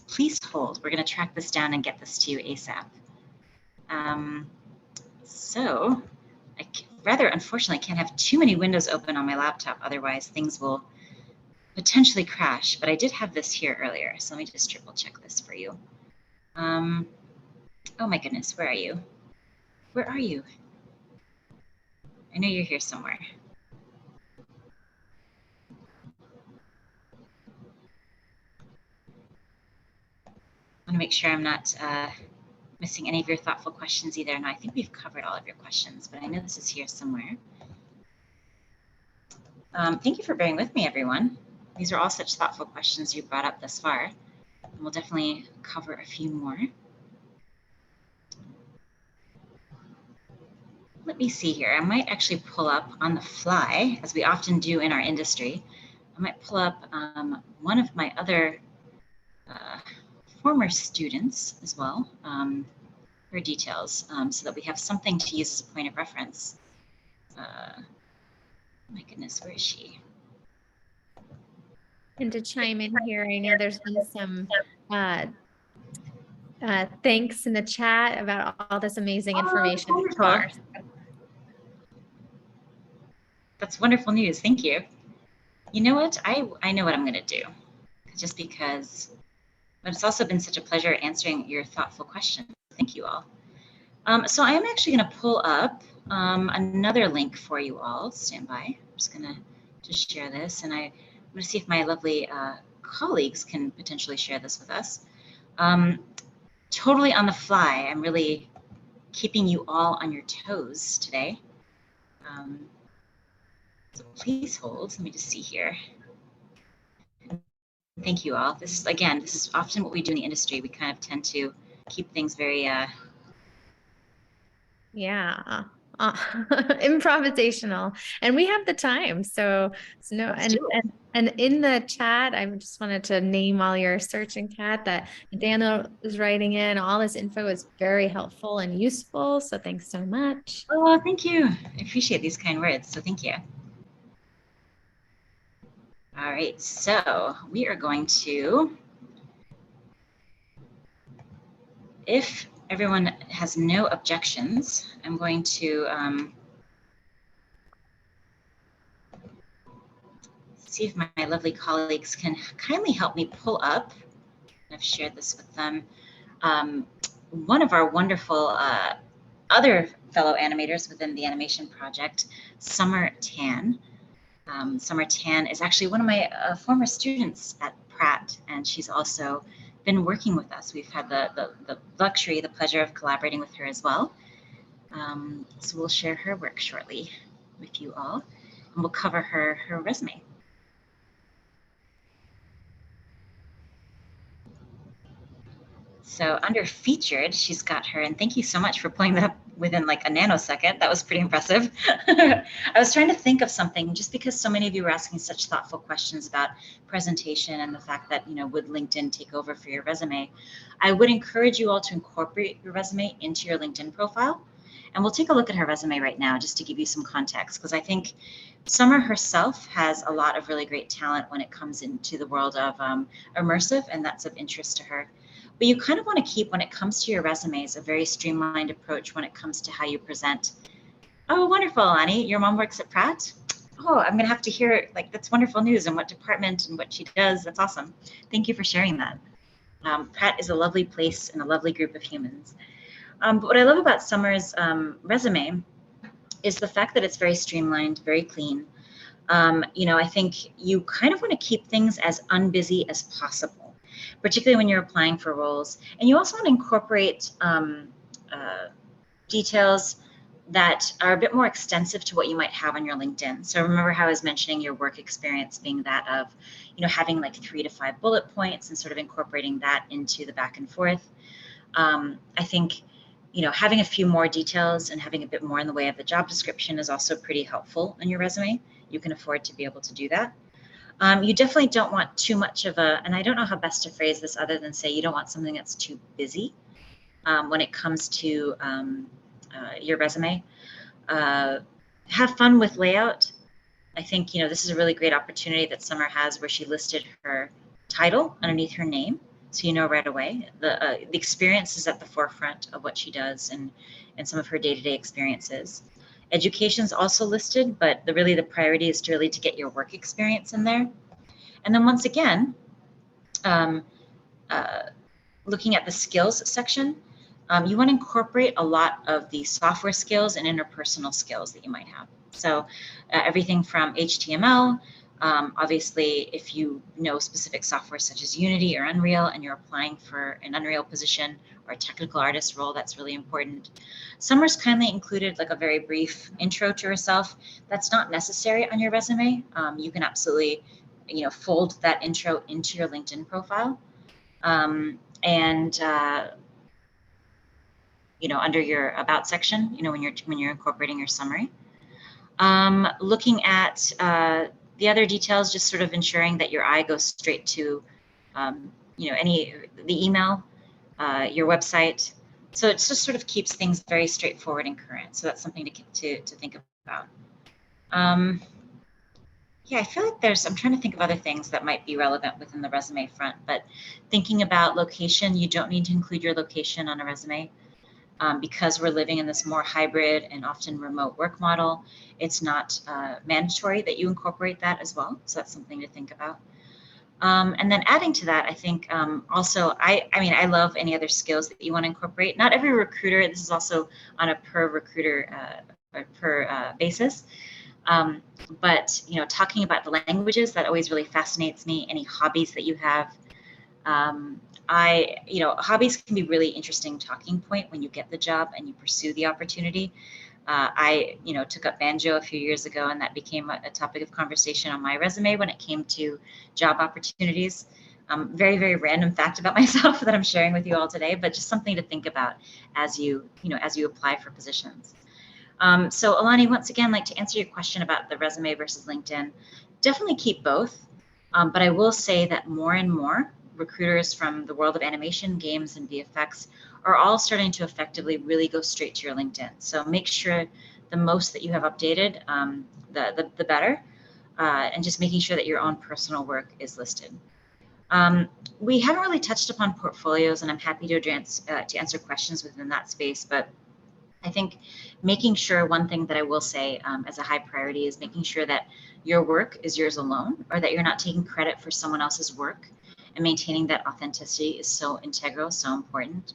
Please hold. We're going to track this down and get this to you ASAP. So I rather unfortunately can't have too many windows open on my laptop, otherwise things will potentially crash, but I did have this here earlier, so let me just triple check this for you. Oh my goodness, where are you? Where are you? I know you're here somewhere. I want to make sure I'm not missing any of your thoughtful questions either. No, I think we've covered all of your questions, but I know this is here somewhere. Thank you for bearing with me, everyone. These are all such thoughtful questions you brought up thus far. And we'll definitely cover a few more. let me see here. I might actually pull up on the fly, as we often do in our industry. I might pull up one of my other former students as well, her details, so that we have something to use as a point of reference. My goodness, where is she? And to chime in here, I know there's been some thanks in the chat about all this amazing information so far. That's wonderful news. Thank you. You know what? I know what I'm going to do, just because, but it's also been such a pleasure answering your thoughtful questions. Thank you all. So I am actually going to pull up another link for you all. Stand by. I'm just going to just share this, and I'm going to see if my lovely colleagues can potentially share this with us. Totally on the fly. I'm really keeping you all on your toes today. So please hold. Let me just see here. Thank you all. This is often what we do in the industry. We kind of tend to keep things very improvisational, and we have the time. So no, and in the chat, I just wanted to name all your search and Kat that Daniel is writing in. All this info is very helpful and useful. So thanks so much. Oh, thank you. I appreciate these kind words. So thank you. All right, so we are going to, if everyone has no objections, I'm going to see if my lovely colleagues can kindly help me pull up. I've shared this with them. One of our wonderful other fellow animators within the animation project, Summer Tan. Summer Tan is actually one of my former students at Pratt, and she's also been working with us. We've had the luxury, the pleasure of collaborating with her as well. So we'll share her work shortly with you all, and we'll cover her resume. So under featured, she's got her, and thank you so much for pulling that up within like a nanosecond. That was pretty impressive. I was trying to think of something, just because so many of you were asking such thoughtful questions about presentation and the fact that, you know, would LinkedIn take over for your resume? I would encourage you all to incorporate your resume into your LinkedIn profile. And we'll take a look at her resume right now, just to give you some context, because I think Summer herself has a lot of really great talent when it comes into the world of immersive, and that's of interest to her. But you kind of want to keep, when it comes to your resumes, a very streamlined approach when it comes to how you present. Oh, wonderful, Annie. Your mom works at Pratt? Oh, I'm going to have to hear, like, that's wonderful news, and what department and what she does. That's awesome. Thank you for sharing that. Pratt is a lovely place and a lovely group of humans. But what I love about Summer's resume is the fact that it's very streamlined, very clean. You know, I think you kind of want to keep things as unbusy as possible, particularly when you're applying for roles. And you also want to incorporate details that are a bit more extensive to what you might have on your LinkedIn. So remember how I was mentioning your work experience being that of, you know, having like 3 to 5 bullet points and sort of incorporating that into the back and forth. I think, you know, having a few more details and having a bit more in the way of the job description is also pretty helpful in your resume. You can afford to be able to do that. You definitely don't want too much of a, and I don't know how best to phrase this other than say you don't want something that's too busy when it comes to your resume. Have fun with layout. I think, you know, this is a really great opportunity that Summer has, where she listed her title underneath her name. So you know right away, the experience is at the forefront of what she does and some of her day-to-day experiences. Education's also listed, but the priority is to get your work experience in there. And then once again, looking at the skills section, you want to incorporate a lot of the software skills and interpersonal skills that you might have. So everything from HTML, obviously, if you know specific software such as Unity or Unreal and you're applying for an Unreal position or a technical artist role, that's really important. Summer's kindly included like a very brief intro to herself. That's not necessary on your resume. You can absolutely, you know, fold that intro into your LinkedIn profile. under your about section, when you're incorporating your summary. Looking at the other details, just sort of ensuring that your eye goes straight to, the email, your website. So it just sort of keeps things very straightforward and current. So that's something to think about. Yeah, I feel like I'm trying to think of other things that might be relevant within the resume front, but thinking about location, you don't need to include your location on a resume. Because we're living in this more hybrid and often remote work model, it's not mandatory that you incorporate that as well. So that's something to think about. And then adding to that, I think also, I love any other skills that you want to incorporate. Not every recruiter, this is also on a per recruiter or per basis. But, talking about the languages, that always really fascinates me. Any hobbies that you have. Hobbies can be really interesting talking point when you get the job and you pursue the opportunity. I took up banjo a few years ago, and that became a topic of conversation on my resume when it came to job opportunities. Very, very random fact about myself that I'm sharing with you all today, but just something to think about as you apply for positions. So Alani, once again, like to answer your question about the resume versus LinkedIn, definitely keep both. But I will say that more and more recruiters from the world of animation, games, and VFX are all starting to effectively really go straight to your LinkedIn. So make sure the most that you have updated, the better, and just making sure that your own personal work is listed. We haven't really touched upon portfolios, and I'm happy to answer questions within that space, but I think making sure, one thing that I will say as a high priority is making sure that your work is yours alone, or that you're not taking credit for someone else's work, and maintaining that authenticity is so integral, so important.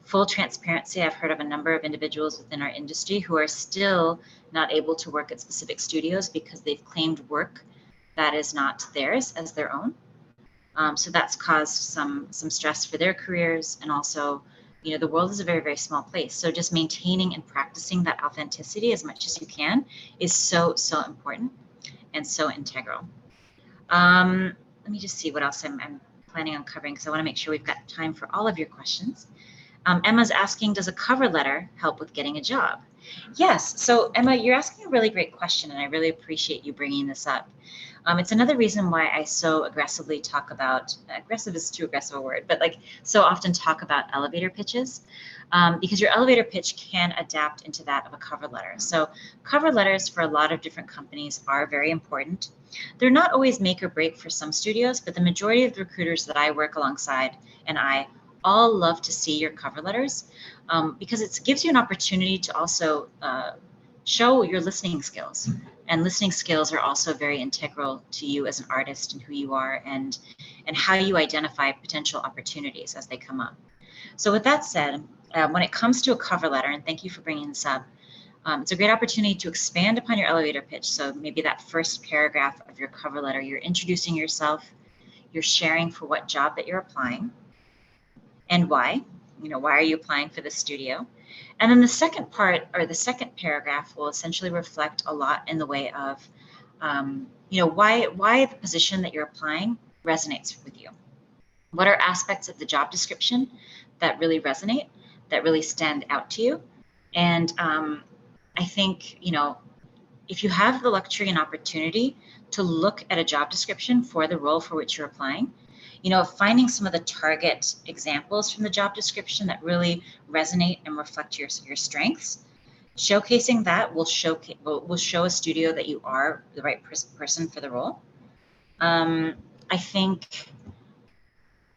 Full transparency, I've heard of a number of individuals within our industry who are still not able to work at specific studios because they've claimed work that is not theirs as their own. So that's caused some stress for their careers, and also, the world is a very, very small place. So just maintaining and practicing that authenticity as much as you can is so, so important and so integral. Let me just see what else I'm planning on covering, because I want to make sure we've got time for all of your questions. Emma's asking, does a cover letter help with getting a job? Yes. So Emma, you're asking a really great question, and I really appreciate you bringing this up. It's another reason why I so aggressively talk about, aggressive is too aggressive a word, but so often talk about elevator pitches, because your elevator pitch can adapt into that of a cover letter. So cover letters for a lot of different companies are very important. They're not always make or break for some studios, but the majority of the recruiters that I work alongside and I all love to see your cover letters, because it gives you an opportunity to also show your listening skills. And listening skills are also very integral to you as an artist and who you are, and how you identify potential opportunities as they come up. So with that said, when it comes to a cover letter, and thank you for bringing this up, it's a great opportunity to expand upon your elevator pitch. So maybe that first paragraph of your cover letter, you're introducing yourself, you're sharing for what job that you're applying and why. Why are you applying for this studio? And then the second part, or the second paragraph, will essentially reflect a lot in the way of, why the position that you're applying resonates with you. What are aspects of the job description that really resonate, that really stand out to you? And I think, if you have the luxury and opportunity to look at a job description for the role for which you're applying, finding some of the target examples from the job description that really resonate and reflect your strengths, showcasing that will show a studio that you are the right person for the role. I think,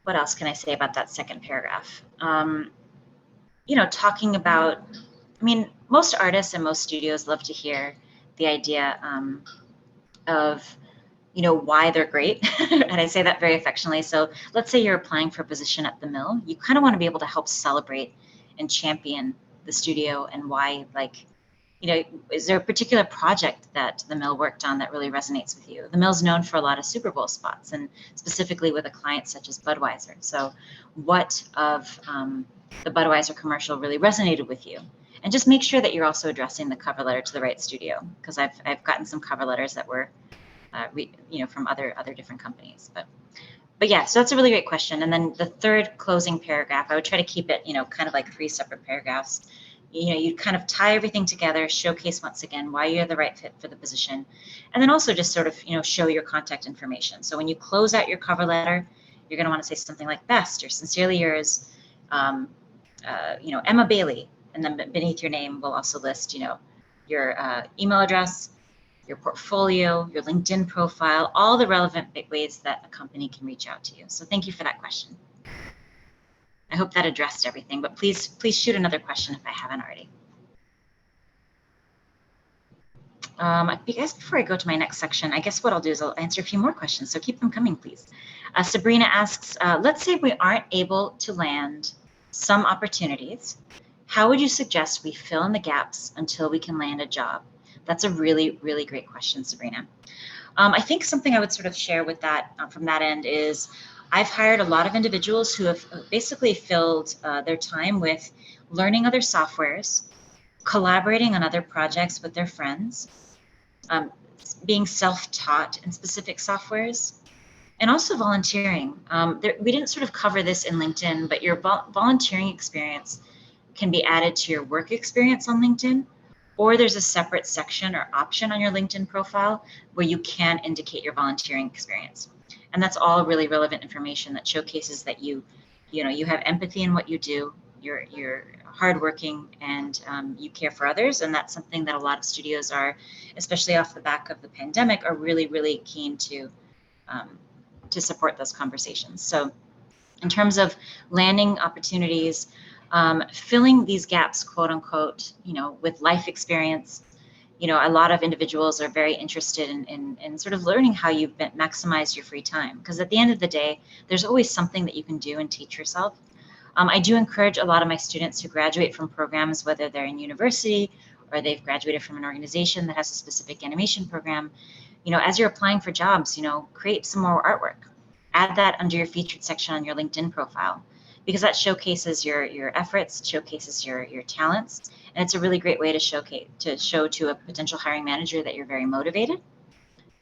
what else can I say about that second paragraph? Talking about, most artists and most studios love to hear the idea of, why they're great. And I say that very affectionately. So let's say you're applying for a position at the Mill. You kind of want to be able to help celebrate and champion the studio, and why, is there a particular project that the Mill worked on that really resonates with you? The Mill's known for a lot of Super Bowl spots, and specifically with a client such as Budweiser. So what of the Budweiser commercial really resonated with you? And just make sure that you're also addressing the cover letter to the right studio, because I've gotten some cover letters that were from other different companies. But But yeah, so that's a really great question. And then the third closing paragraph, I would try to keep it, kind of like 3 separate paragraphs. You kind of tie everything together, showcase once again why you're the right fit for the position, and then also just sort of, show your contact information. So when you close out your cover letter, you're going to want to say something like best or sincerely yours, Emma Bailey, and then beneath your name we'll also list, your email address, your portfolio, your LinkedIn profile, all the relevant ways that a company can reach out to you. So thank you for that question. I hope that addressed everything, but please shoot another question if I haven't already. I guess before I go to my next section, I guess what I'll do is I'll answer a few more questions, so keep them coming, please. Sabrina asks, let's say we aren't able to land some opportunities. How would you suggest we fill in the gaps until we can land a job? That's a really, really great question, Sabrina. I think something I would sort of share with that from that end is I've hired a lot of individuals who have basically filled their time with learning other softwares, collaborating on other projects with their friends, being self-taught in specific softwares, and also volunteering. We didn't sort of cover this in LinkedIn, but your volunteering experience can be added to your work experience on LinkedIn, or there's a separate section or option on your LinkedIn profile where you can indicate your volunteering experience. And that's all really relevant information that showcases that you have empathy in what you do, you're hardworking, and you care for others. And that's something that a lot of studios are, especially off the back of the pandemic, are really, really keen to support those conversations. So in terms of landing opportunities, filling these gaps, quote unquote, with life experience, a lot of individuals are very interested in sort of learning how you maximize your free time. Because at the end of the day, there's always something that you can do and teach yourself. I do encourage a lot of my students who graduate from programs, whether they're in university or they've graduated from an organization that has a specific animation program, as you're applying for jobs, create some more artwork. Add that under your featured section on your LinkedIn profile, because that showcases your efforts, showcases your talents, and it's a really great way to show to a potential hiring manager that you're very motivated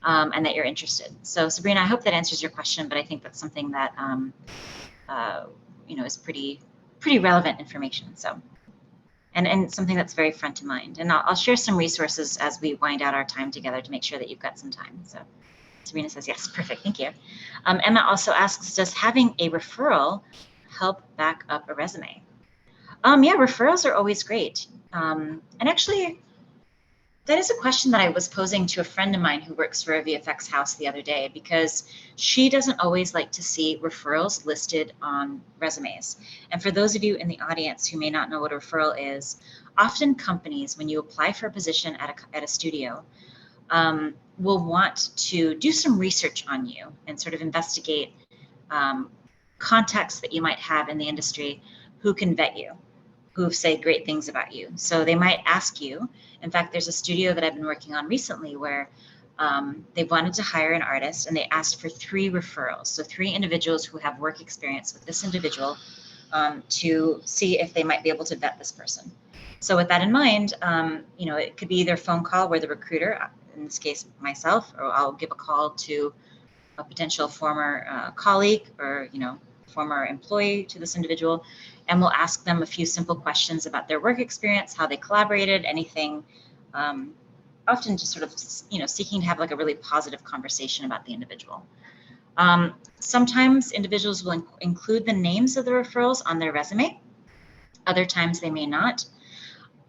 and that you're interested. So Sabrina, I hope that answers your question, but I think that's something that is pretty relevant information. So and something that's very front of mind. And I'll share some resources as we wind out our time together to make sure that you've got some time. So Sabrina says yes, perfect, thank you. Emma also asks, does having a referral help back up a resume? Yeah, referrals are always great. And actually, that is a question that I was posing to a friend of mine who works for a VFX house the other day, because she doesn't always like to see referrals listed on resumes. And for those of you in the audience who may not know what a referral is, often companies, when you apply for a position at a studio, will want to do some research on you and sort of investigate contacts that you might have in the industry who can vet you, who say great things about you. So they might ask you. In fact, there's a studio that I've been working on recently where they wanted to hire an artist and they asked for 3 referrals. So 3 individuals who have work experience with this individual to see if they might be able to vet this person. So with that in mind, it could be either phone call where the recruiter, in this case myself, or I'll give a call to a potential former colleague or former employee to this individual, and we'll ask them a few simple questions about their work experience, how they collaborated, anything, often just sort of seeking to have like a really positive conversation about the individual. Sometimes individuals will include the names of the referrals on their resume. Other times they may not.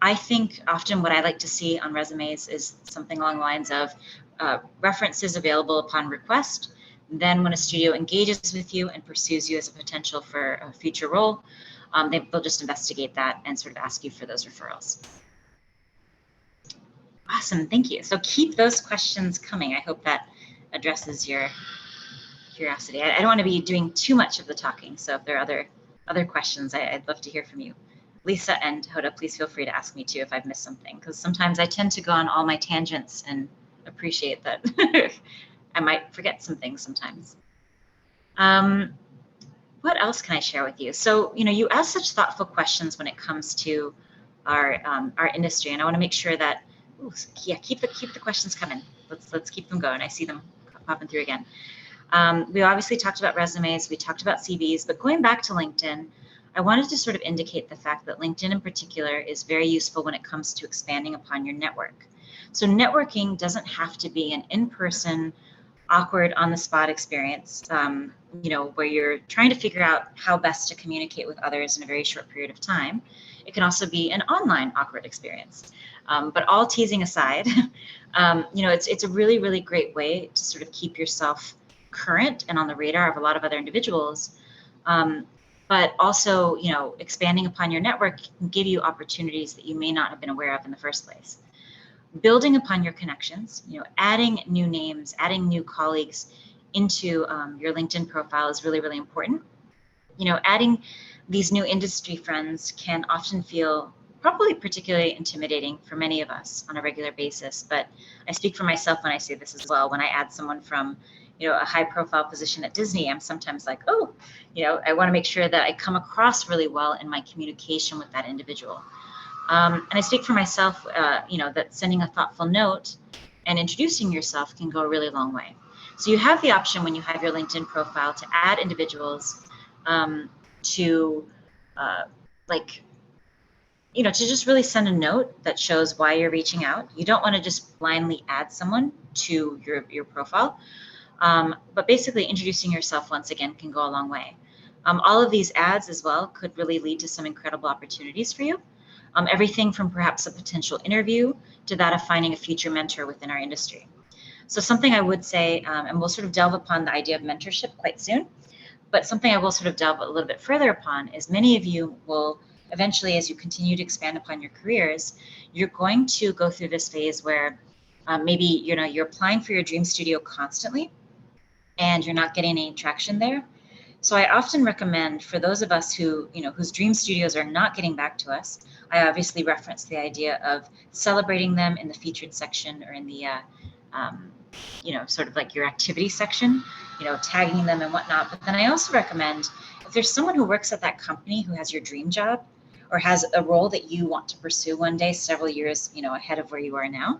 I think often what I like to see on resumes is something along the lines of references available upon request. Then when a studio engages with you and pursues you as a potential for a future role, they'll just investigate that and sort of ask you for those referrals. Awesome, thank you. So keep those questions coming. I hope that addresses your curiosity. I don't want to be doing too much of the talking, so if there are other questions, I'd love to hear from you. Lisa and Hoda, please feel free to ask me too if I've missed something, because sometimes I tend to go on all my tangents and appreciate that I might forget some things sometimes. What else can I share with you? So, you ask such thoughtful questions when it comes to our industry, and I want to make sure that, keep the questions coming. Let's keep them going. I see them popping through again. We obviously talked about resumes, we talked about CVs, but going back to LinkedIn, I wanted to sort of indicate the fact that LinkedIn in particular is very useful when it comes to expanding upon your network. So networking doesn't have to be an in-person, awkward, on-the-spot experience, where you're trying to figure out how best to communicate with others in a very short period of time. It can also be an online awkward experience. But all teasing aside, it's a really, really great way to sort of keep yourself current and on the radar of a lot of other individuals. But also, expanding upon your network can give you opportunities that you may not have been aware of in the first place. Building upon your connections, adding new names, adding new colleagues into your LinkedIn profile is really, really important. Adding these new industry friends can often feel probably particularly intimidating for many of us on a regular basis, but I speak for myself when I say this as well. When I add someone from a high profile position at Disney, I'm sometimes like, I want to make sure that I come across really well in my communication with that individual. And I speak for myself, that sending a thoughtful note and introducing yourself can go a really long way. So you have the option when you have your LinkedIn profile to add individuals to just really send a note that shows why you're reaching out. You don't want to just blindly add someone to your profile. But basically introducing yourself once again can go a long way. All of these ads as well could really lead to some incredible opportunities for you. Everything from perhaps a potential interview to that of finding a future mentor within our industry. So something I would say, and we'll sort of delve upon the idea of mentorship quite soon, but something I will sort of delve a little bit further upon is many of you will eventually, as you continue to expand upon your careers, you're going to go through this phase where maybe you're applying for your dream studio constantly and you're not getting any traction there. So I often recommend for those of us who, whose dream studios are not getting back to us, I obviously reference the idea of celebrating them in the featured section or in the, sort of like your activity section, tagging them and whatnot. But then I also recommend if there's someone who works at that company who has your dream job or has a role that you want to pursue one day, several years, ahead of where you are now,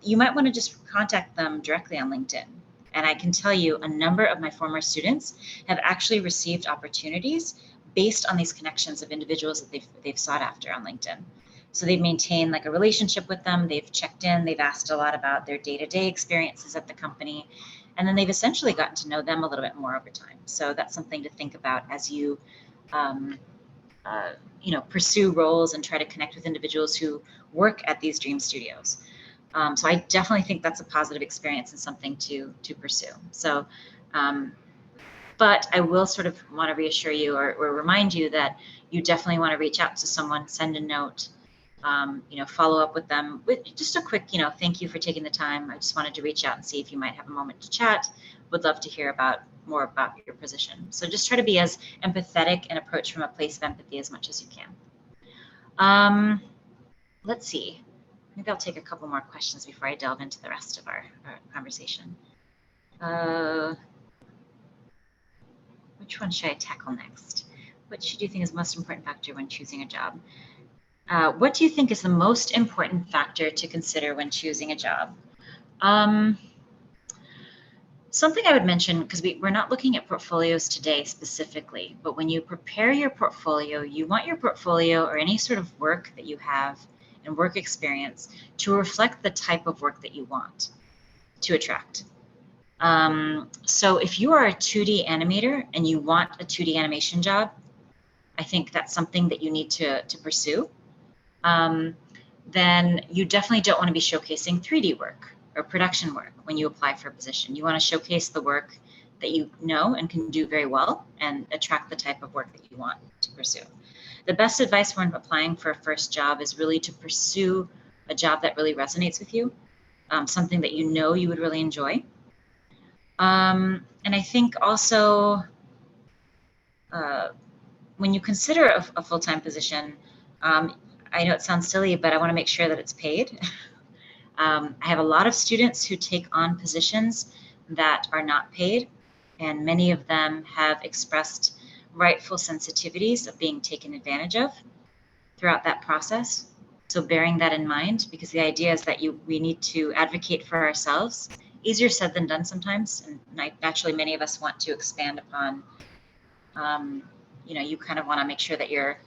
you might want to just contact them directly on LinkedIn. And I can tell you a number of my former students have actually received opportunities based on these connections of individuals that they've sought after on LinkedIn. So they've maintained like a relationship with them. They've checked in. They've asked a lot about their day-to-day experiences at the company. And then they've essentially gotten to know them a little bit more over time. So that's something to think about as you, pursue roles and try to connect with individuals who work at these dream studios. So I definitely think that's a positive experience and something to pursue. So, but I will sort of want to reassure you or remind you that you definitely want to reach out to someone, send a note, follow up with them with just a quick, thank you for taking the time. I just wanted to reach out and see if you might have a moment to chat. Would love to hear more about your position. So just try to be as empathetic and approach from a place of empathy as much as you can. Let's see. Maybe I'll take a couple more questions before I delve into the rest of our conversation. Which one should I tackle next? What should you think is the most important factor when choosing a job? What do you think is the most important factor to consider when choosing a job? Something I would mention, because we're not looking at portfolios today specifically, but when you prepare your portfolio, you want your portfolio or any sort of work that you have and work experience to reflect the type of work that you want to attract. So if you are a 2D animator and you want a 2D animation job, I think that's something that you need to pursue. Then you definitely don't want to be showcasing 3D work or production work when you apply for a position. You want to showcase the work that you know and can do very well and attract the type of work that you want to pursue. The best advice when applying for a first job is really to pursue a job that really resonates with you, something that you know you would really enjoy. And I think also when you consider a full-time position, I know it sounds silly, but I want to make sure that it's paid. I have a lot of students who take on positions that are not paid, and many of them have expressed rightful sensitivities of being taken advantage of throughout that process. So bearing that in mind, because the idea is that we need to advocate for ourselves easier said than done sometimes. And naturally, many of us want to expand upon, you kind of want to make sure that you're,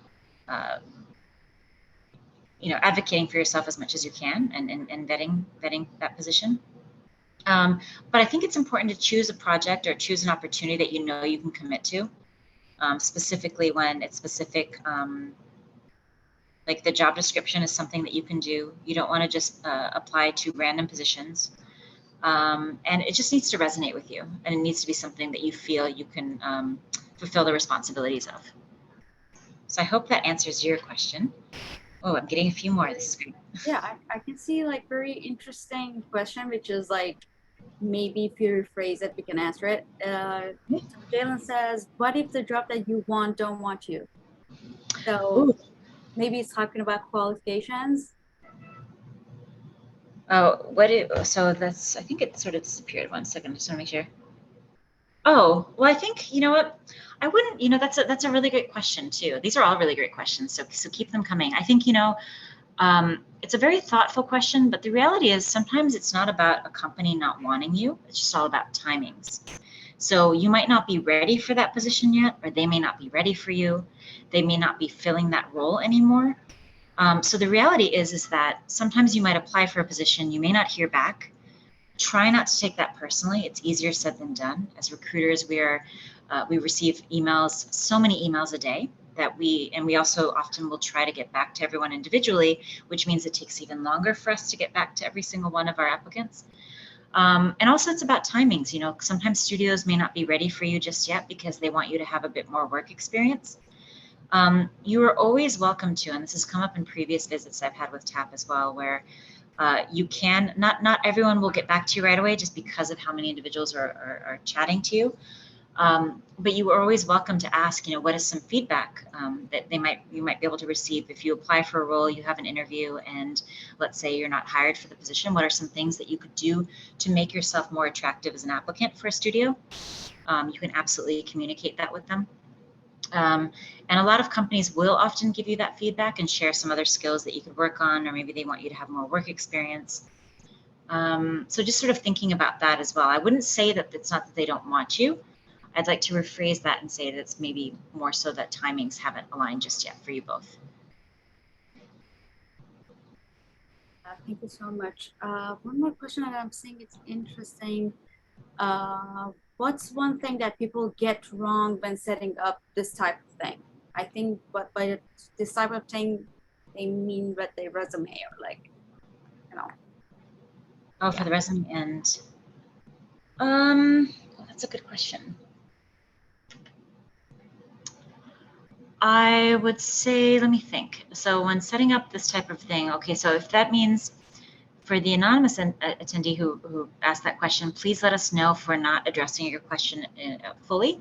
advocating for yourself as much as you can and vetting that position. But I think it's important to choose a project or choose an opportunity that you know you can commit to, specifically when it's specific, like the job description is something that you can do. You don't want to just apply to random positions. And it just needs to resonate with you, and it needs to be something that you feel you can fulfill the responsibilities of. So I hope that answers your question. Oh, I'm getting a few more. This is great. Yeah, I can see like very interesting question, which is like, maybe if you rephrase it, we can answer it. So Jalen says, what if the job that you want don't want you? So Ooh. maybe it's talking about qualifications. Oh, so that's, I think it sort of disappeared. 1 second, I just want to make sure. Oh, well, I think, you know what, I wouldn't, that's a really great question too. These are all really great questions. So keep them coming. I think, it's a very thoughtful question, but the reality is sometimes it's not about a company not wanting you. It's just all about timings. So you might not be ready for that position yet, or they may not be ready for you. They may not be filling that role anymore. So the reality is that sometimes you might apply for a position, you may not hear back. Try not to take that personally. It's easier said than done. As recruiters, we receive emails, so many emails a day that we also often will try to get back to everyone individually, which means it takes even longer for us to get back to every single one of our applicants. And also it's about timings. Sometimes studios may not be ready for you just yet because they want you to have a bit more work experience. You are always welcome to, and this has come up in previous visits I've had with TAP as well, where you can, not everyone will get back to you right away just because of how many individuals are chatting to you. But you are always welcome to ask, what is some feedback that you might be able to receive if you apply for a role, you have an interview, and let's say you're not hired for the position. What are some things that you could do to make yourself more attractive as an applicant for a studio? You can absolutely communicate that with them. And a lot of companies will often give you that feedback and share some other skills that you could work on, or maybe they want you to have more work experience. So just sort of thinking about that as well. I wouldn't say that it's not that they don't want you. I'd like to rephrase that and say that it's maybe more so that timings haven't aligned just yet for you both. Thank you so much. One more question that I'm seeing, it's interesting. What's one thing that people get wrong when setting up this type of thing? I think by this type of thing, they mean with their resume or like, Oh, for the resume end. That's a good question. I would say, let me think. So when setting up this type of thing, okay, so if that means for the anonymous attendee who asked that question, please let us know if we're not addressing your question fully.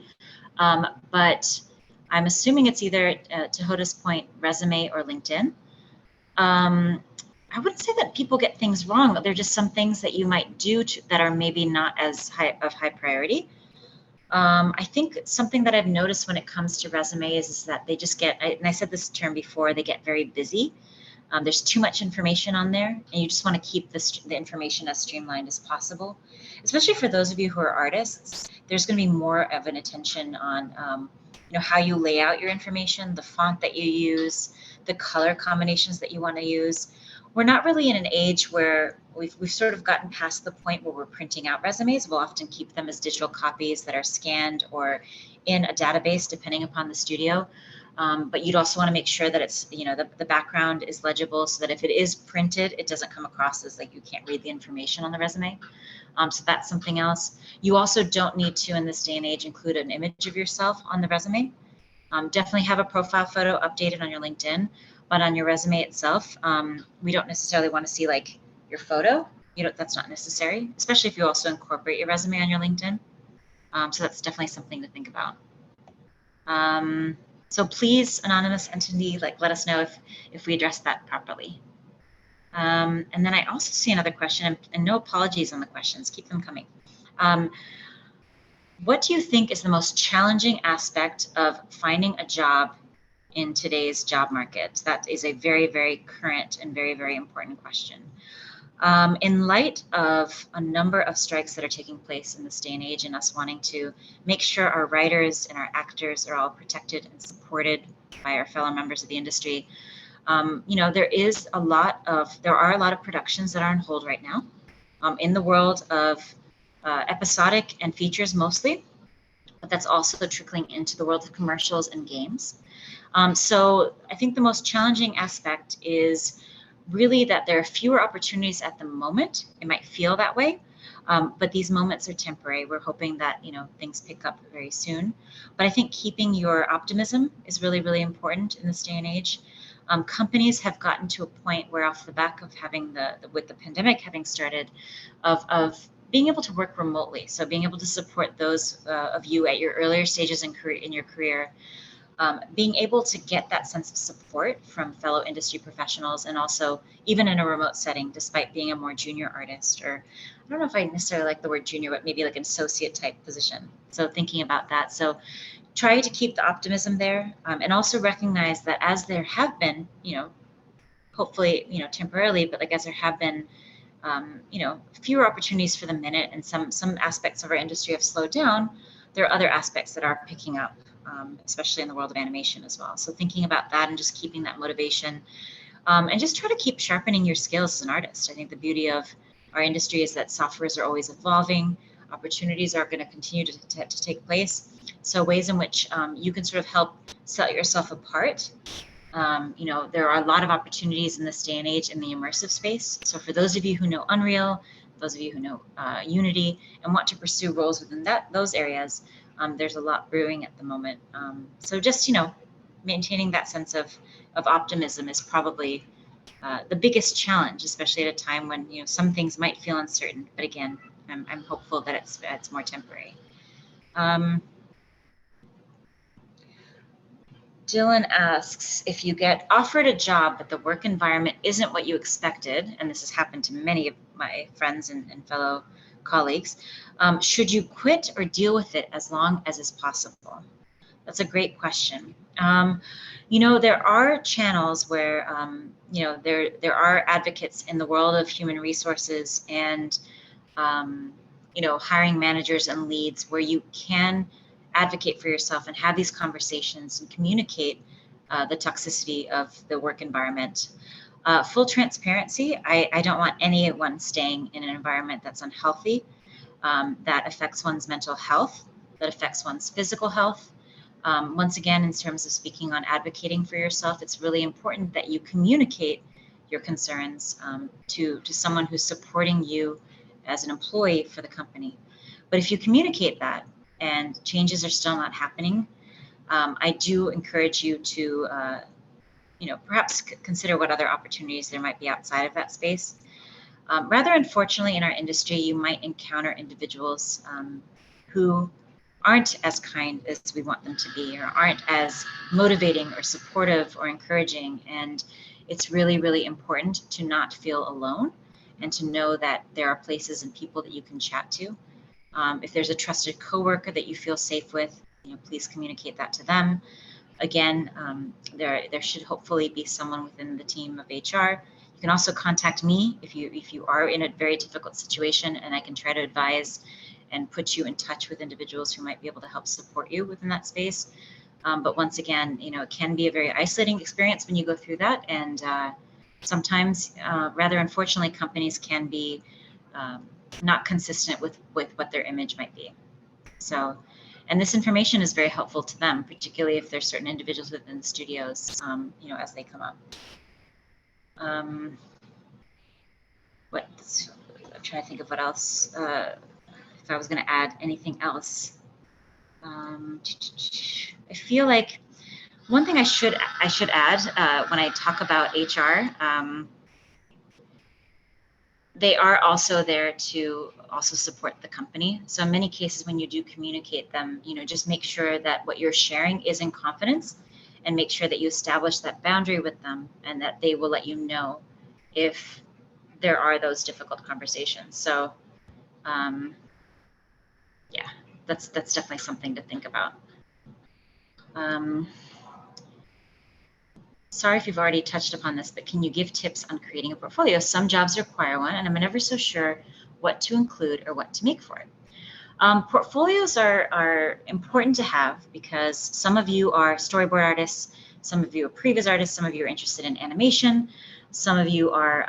But I'm assuming it's either, to Hoda's point, resume or LinkedIn. I wouldn't say that people get things wrong, but there are just some things that you might do that are maybe not as high priority. I think something that I've noticed when it comes to resumes is that they just get, and I said this term before, they get very busy. There's too much information on there, and you just want to keep the information as streamlined as possible. Especially for those of you who are artists, there's going to be more of an attention on how you lay out your information, the font that you use, the color combinations that you want to use. We're not really in an age where we've sort of gotten past the point where we're printing out resumes. We'll often keep them as digital copies that are scanned or in a database, depending upon the studio. But you'd also want to make sure that it's, the background is legible so that if it is printed, it doesn't come across as like you can't read the information on the resume. So that's something else. You also don't need to, in this day and age, include an image of yourself on the resume. Definitely have a profile photo updated on your LinkedIn, but on your resume itself, we don't necessarily want to see like your photo. That's not necessary, especially if you also incorporate your resume on your LinkedIn. So that's definitely something to think about. So please, anonymous entity, let us know if we address that properly. And then I also see another question, and no apologies on the questions, keep them coming. What do you think is the most challenging aspect of finding a job in today's job market? That is a very, very current and very, very important question. In light of a number of strikes that are taking place in this day and age, and us wanting to make sure our writers and our actors are all protected and supported by our fellow members of the industry, you know, there are a lot of productions that are on hold right now, in the world of episodic and features mostly, but that's also trickling into the world of commercials and games. So I think the most challenging aspect is really that there are fewer opportunities at the moment. It might feel that way, but these moments are temporary. We're hoping that, you know, things pick up very soon. But I think keeping your optimism is really, really important in this day and age. Companies have gotten to a point where, off the back of having with the pandemic having started, of being able to work remotely. So being able to support those of you at your earlier stages in your career, being able to get that sense of support from fellow industry professionals, and also even in a remote setting, despite being a more junior artist, or I don't know if I necessarily like the word junior, but maybe like an associate type position. So thinking about that. So try to keep the optimism there, and also recognize that as there have been, you know, hopefully, you know, temporarily, but like as there have been, you know, fewer opportunities for the minute, and some aspects of our industry have slowed down, there are other aspects that are picking up, especially in the world of animation as well. So thinking about that and just keeping that motivation, and just try to keep sharpening your skills as an artist. I think the beauty of our industry is that softwares are always evolving, opportunities are going to continue to take place. So ways in which you can sort of help set yourself apart. You know, there are a lot of opportunities in this day and age in the immersive space. So for those of you who know Unreal, those of you who know Unity and want to pursue roles within those areas, there's a lot brewing at the moment. So just, you know, maintaining that sense of optimism is probably the biggest challenge, especially at a time when, you know, some things might feel uncertain. But again, I'm hopeful that it's more temporary. Dylan asks, if you get offered a job but the work environment isn't what you expected, and this has happened to many of my friends and fellow colleagues, should you quit or deal with it as long as is possible? That's a great question. You know, there are channels where, you know, there are advocates in the world of human resources and, you know, hiring managers and leads where you can advocate for yourself and have these conversations and communicate the toxicity of the work environment. Full transparency, I don't want anyone staying in an environment that's unhealthy, that affects one's mental health, that affects one's physical health. Once again, in terms of speaking on advocating for yourself, it's really important that you communicate your concerns to someone who's supporting you as an employee for the company. But if you communicate that and changes are still not happening, I do encourage you to, you know, perhaps consider what other opportunities there might be outside of that space. Rather unfortunately, in our industry, you might encounter individuals who aren't as kind as we want them to be, or aren't as motivating or supportive or encouraging. And it's really, really important to not feel alone and to know that there are places and people that you can chat to. If there's a trusted coworker that you feel safe with, you know, please communicate that to them. Again, there should hopefully be someone within the team of HR. You can also contact me if you are in a very difficult situation, and I can try to advise and put you in touch with individuals who might be able to help support you within that space. But once again, you know, it can be a very isolating experience when you go through that, and sometimes, rather unfortunately, companies can be not consistent with what their image might be. So, and this information is very helpful to them, particularly if there's certain individuals within the studios, you know, as they come up. I'm trying to think of what else, if I was going to add anything else. I feel like one thing I should add when I talk about HR, they are also there to also support the company. So in many cases, when you do communicate them, you know, just make sure that what you're sharing is in confidence, and make sure that you establish that boundary with them, and that they will let you know if there are those difficult conversations. So yeah, that's definitely something to think about. sorry if you've already touched upon this, but can you give tips on creating a portfolio? Some jobs require one, and I'm never so sure what to include or what to make for it. Portfolios are important to have because some of you are storyboard artists, some of you are previs artists, some of you are interested in animation, some of you are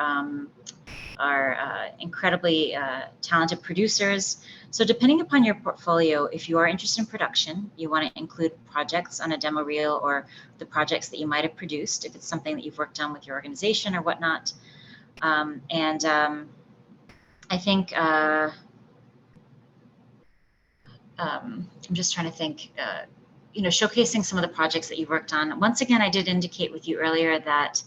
incredibly talented producers. So depending upon your portfolio, if you are interested in production, you want to include projects on a demo reel or the projects that you might have produced if it's something that you've worked on with your organization or whatnot. I think I'm just trying to think, showcasing some of the projects that you've worked on. Once again, I did indicate with you earlier that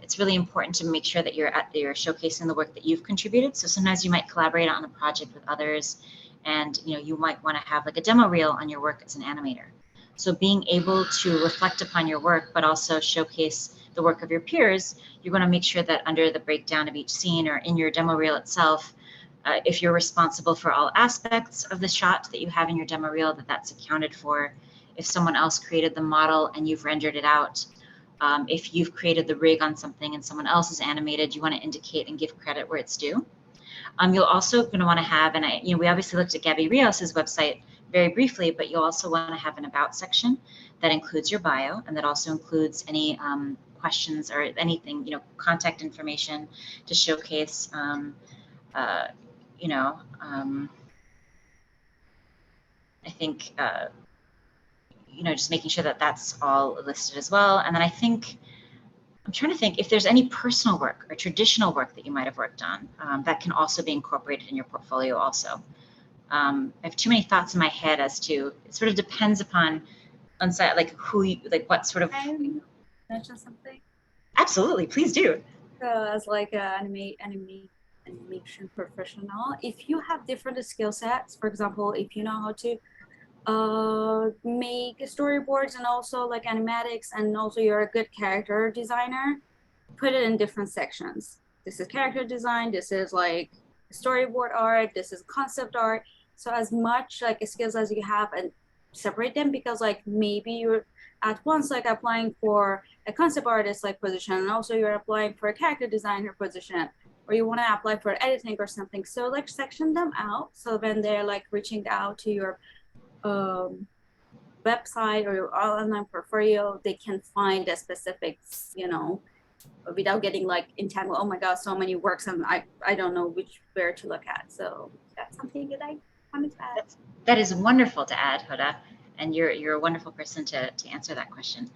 it's really important to make sure that you're showcasing the work that you've contributed. So sometimes you might collaborate on a project with others, and you might want to have like a demo reel on your work as an animator. So being able to reflect upon your work, but also showcase the work of your peers, you're going to make sure that under the breakdown of each scene or in your demo reel itself, if you're responsible for all aspects of the shot that you have in your demo reel, that's accounted for. If someone else created the model and you've rendered it out, if you've created the rig on something and someone else is animated, you want to indicate and give credit where it's due. You'll also going to want to have, and we obviously looked at Gabby Rios's website very briefly, but you'll also want to have an about section that includes your bio and that also includes any questions or anything, contact information to showcase. I think, just making sure that that's all listed as well. And then I'm trying to think if there's any personal work or traditional work that you might have worked on that can also be incorporated in your portfolio also. I have too many thoughts in my head as to, it sort of depends upon like what sort of. Can I mention something? Absolutely, please do. So as like an animation professional, if you have different skill sets, for example, if you know how to make storyboards and also like animatics, and also you're a good character designer, put it in different sections. This is character design, this is like storyboard art, this is concept art. So as much like skills as you have, and separate them, because like maybe you're at once like applying for a concept artist like position, and also you're applying for a character designer position, or you want to apply for editing or something. So like section them out, so when they're like reaching out to your website or your online portfolio, they can find the specifics, without getting like entangled. Oh my God, so many works, and I don't know where to look at. So that's something that I wanted to add. That is wonderful to add, Hoda, and you're a wonderful person to answer that question.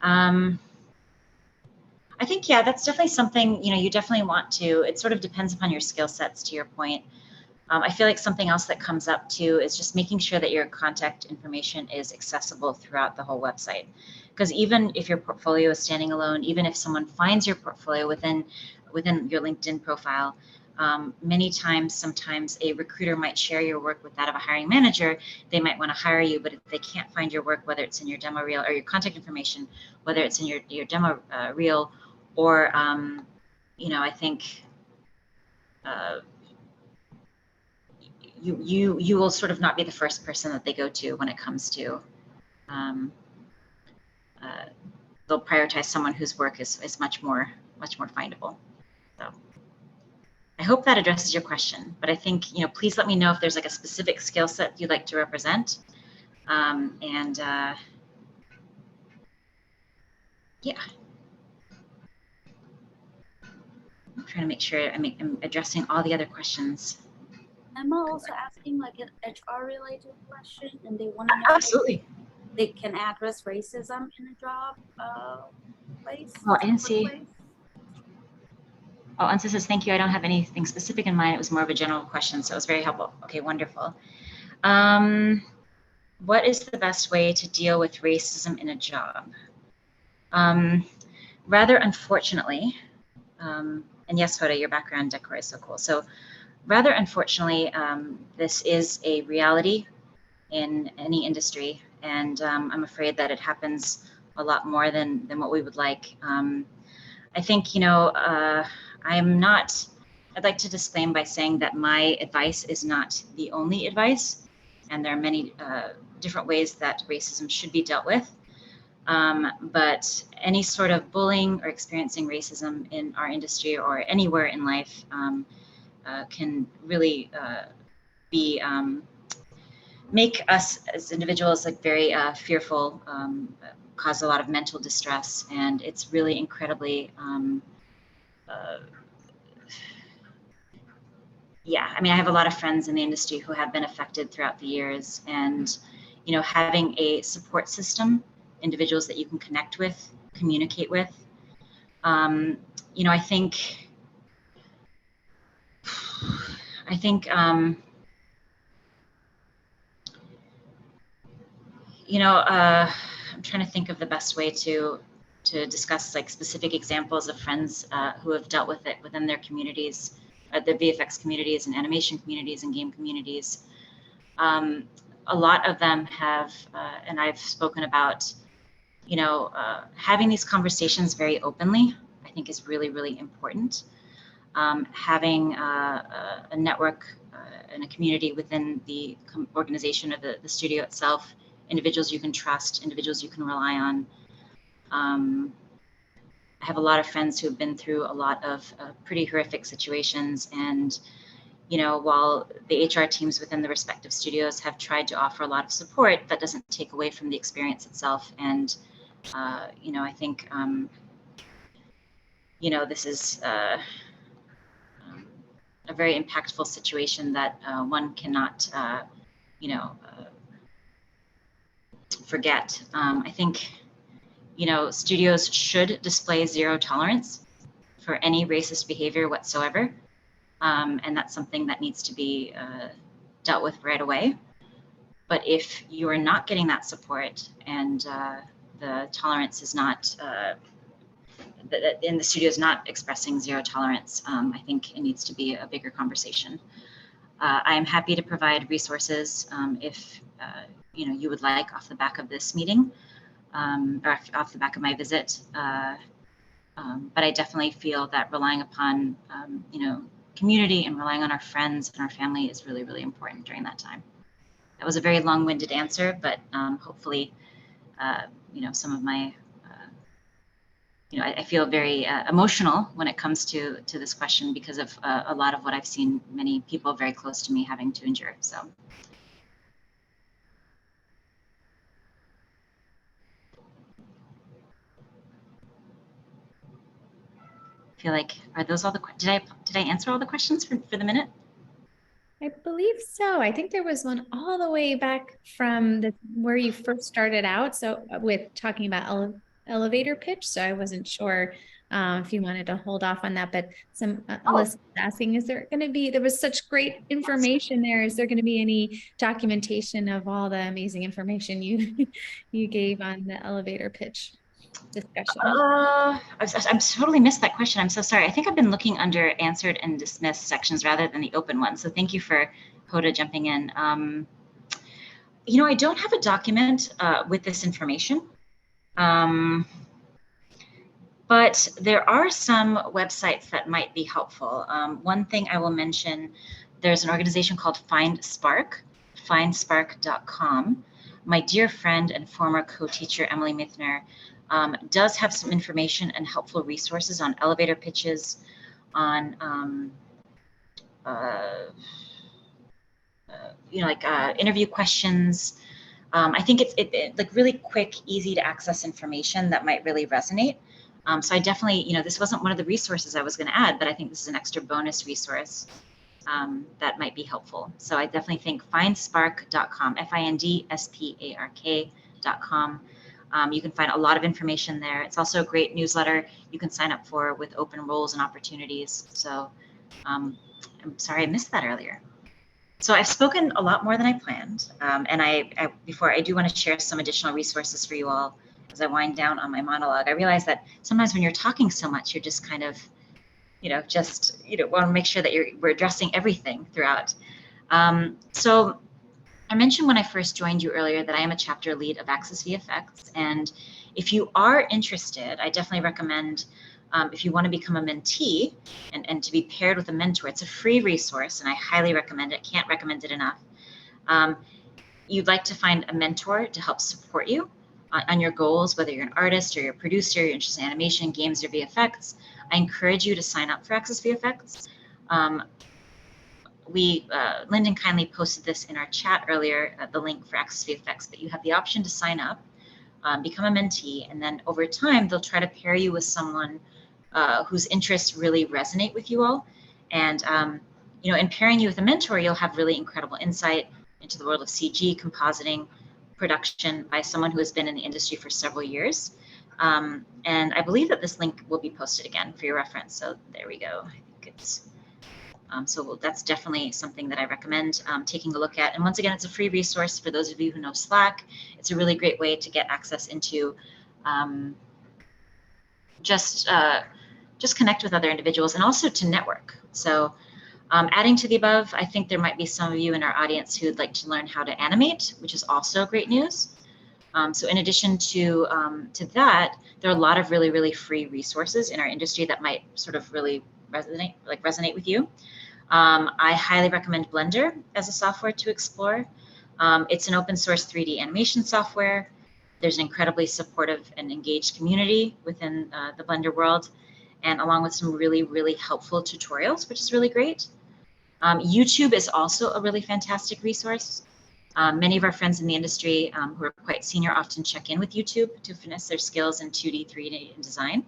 I think, yeah, that's definitely something, you definitely want to, it sort of depends upon your skill sets, to your point. I feel like something else that comes up too is just making sure that your contact information is accessible throughout the whole website. Because even if your portfolio is standing alone, even if someone finds your portfolio within your LinkedIn profile, sometimes a recruiter might share your work with that of a hiring manager. They might want to hire you, but if they can't find your work, whether it's in your demo reel or your contact information, whether it's in your demo reel, or I think you will sort of not be the first person that they go to when it comes to. They'll prioritize someone whose work is much more findable. So I hope that addresses your question. But I think please let me know if there's like a specific skill set you'd like to represent, yeah. I'm trying to make sure I'm addressing all the other questions. Emma also asking like an HR related question, and they want to know Absolutely. if they can address racism in a job place. Oh, I didn't see. Oh, Ansa says, thank you. I don't have anything specific in mind. It was more of a general question, so it was very helpful. Okay, wonderful. What is the best way to deal with racism in a job? Rather unfortunately, and yes, Hoda, your background decor is so cool. So rather unfortunately, this is a reality in any industry, and I'm afraid that it happens a lot more than what we would like. I think, I'd like to disclaim by saying that my advice is not the only advice, and there are many different ways that racism should be dealt with. But any sort of bullying or experiencing racism in our industry or anywhere in life can really be make us as individuals like very fearful, cause a lot of mental distress, and it's really incredibly yeah, I mean, I have a lot of friends in the industry who have been affected throughout the years, and you know, having a support system, individuals that you can connect with, communicate with, you know, I think you know, I'm trying to think of the best way to discuss like specific examples of friends who have dealt with it within their communities, the VFX communities and animation communities and game communities. A lot of them have, and I've spoken about, you know, having these conversations very openly, I think is really, really important. Having a network and a community within the organization of the studio itself, individuals you can trust, individuals you can rely on. I have a lot of friends who have been through a lot of pretty horrific situations, and you know, while the HR teams within the respective studios have tried to offer a lot of support, that doesn't take away from the experience itself. And you know, I think you know, this is a very impactful situation that one cannot you know, forget. I think, you know, studios should display zero tolerance for any racist behavior whatsoever. And that's something that needs to be dealt with right away. But if you are not getting that support and the tolerance is not, and the studio is not expressing zero tolerance, I think it needs to be a bigger conversation. I am happy to provide resources if you know, you would like off the back of this meeting, or off the back of my visit. But I definitely feel that relying upon you know, community and relying on our friends and our family is really, really important during that time. That was a very long-winded answer, but hopefully, you know, some of my, you know, I feel very emotional when it comes to this question because of a lot of what I've seen many people very close to me having to endure. So. I feel like, are those all the, did I answer all the questions for the minute? I believe so. I think there was one all the way back from the where you first started out. So with talking about elevator pitch. So I wasn't sure if you wanted to hold off on that, but some Alyssa was asking, is there going to be, there was such great information there. Is there going to be any documentation of all the amazing information you you gave on the elevator pitch discussion? I'm totally missed that question. I'm so sorry. I think I've been looking under answered and dismissed sections rather than the open ones. So thank you for Hoda jumping in. You know, I don't have a document with this information, but there are some websites that might be helpful. One thing I will mention, there's an organization called Find Spark, findspark.com. My dear friend and former co-teacher, Emily Mithner, does have some information and helpful resources on elevator pitches, on you know, like interview questions. I think it's like really quick, easy to access information that might really resonate. So I definitely, you know, this wasn't one of the resources I was going to add, but I think this is an extra bonus resource that might be helpful. So I definitely think findspark.com, findspark.com. You can find a lot of information there. It's also a great newsletter you can sign up for with open roles and opportunities. So I'm sorry I missed that earlier. So I've spoken a lot more than I planned. And before I do want to share some additional resources for you all as I wind down on my monologue. I realize that sometimes when you're talking so much, you're just kind of, you know, just, you know, want to make sure that we're addressing everything throughout. So I mentioned when I first joined you earlier that I am a chapter lead of Access VFX. And if you are interested, I definitely recommend, if you want to become a mentee and to be paired with a mentor, it's a free resource and I highly recommend it. Can't recommend it enough. You'd like to find a mentor to help support you on your goals, whether you're an artist or you're a producer, you're interested in animation, games, or VFX, I encourage you to sign up for Access VFX. Lyndon kindly posted this in our chat earlier, the link for Access VFX, but you have the option to sign up, become a mentee, and then over time, they'll try to pair you with someone whose interests really resonate with you all. And, in pairing you with a mentor, you'll have really incredible insight into the world of CG, compositing, production by someone who has been in the industry for several years. And I believe that this link will be posted again for your reference. So there we go. I think it's, so that's definitely something that I recommend taking a look at. And once again, it's a free resource for those of you who know Slack. It's a really great way to get access into just connect with other individuals and also to network. So adding to the above, I think there might be some of you in our audience who would like to learn how to animate, which is also great news. So in addition to that, there are a lot of really, really free resources in our industry that might sort of really resonate with you. I highly recommend Blender as a software to explore. It's an open source 3D animation software. There's an incredibly supportive and engaged community within the Blender world, and along with some really, really helpful tutorials, which is really great. YouTube is also a really fantastic resource. Many of our friends in the industry who are quite senior often check in with YouTube to finesse their skills in 2D, 3D, and design.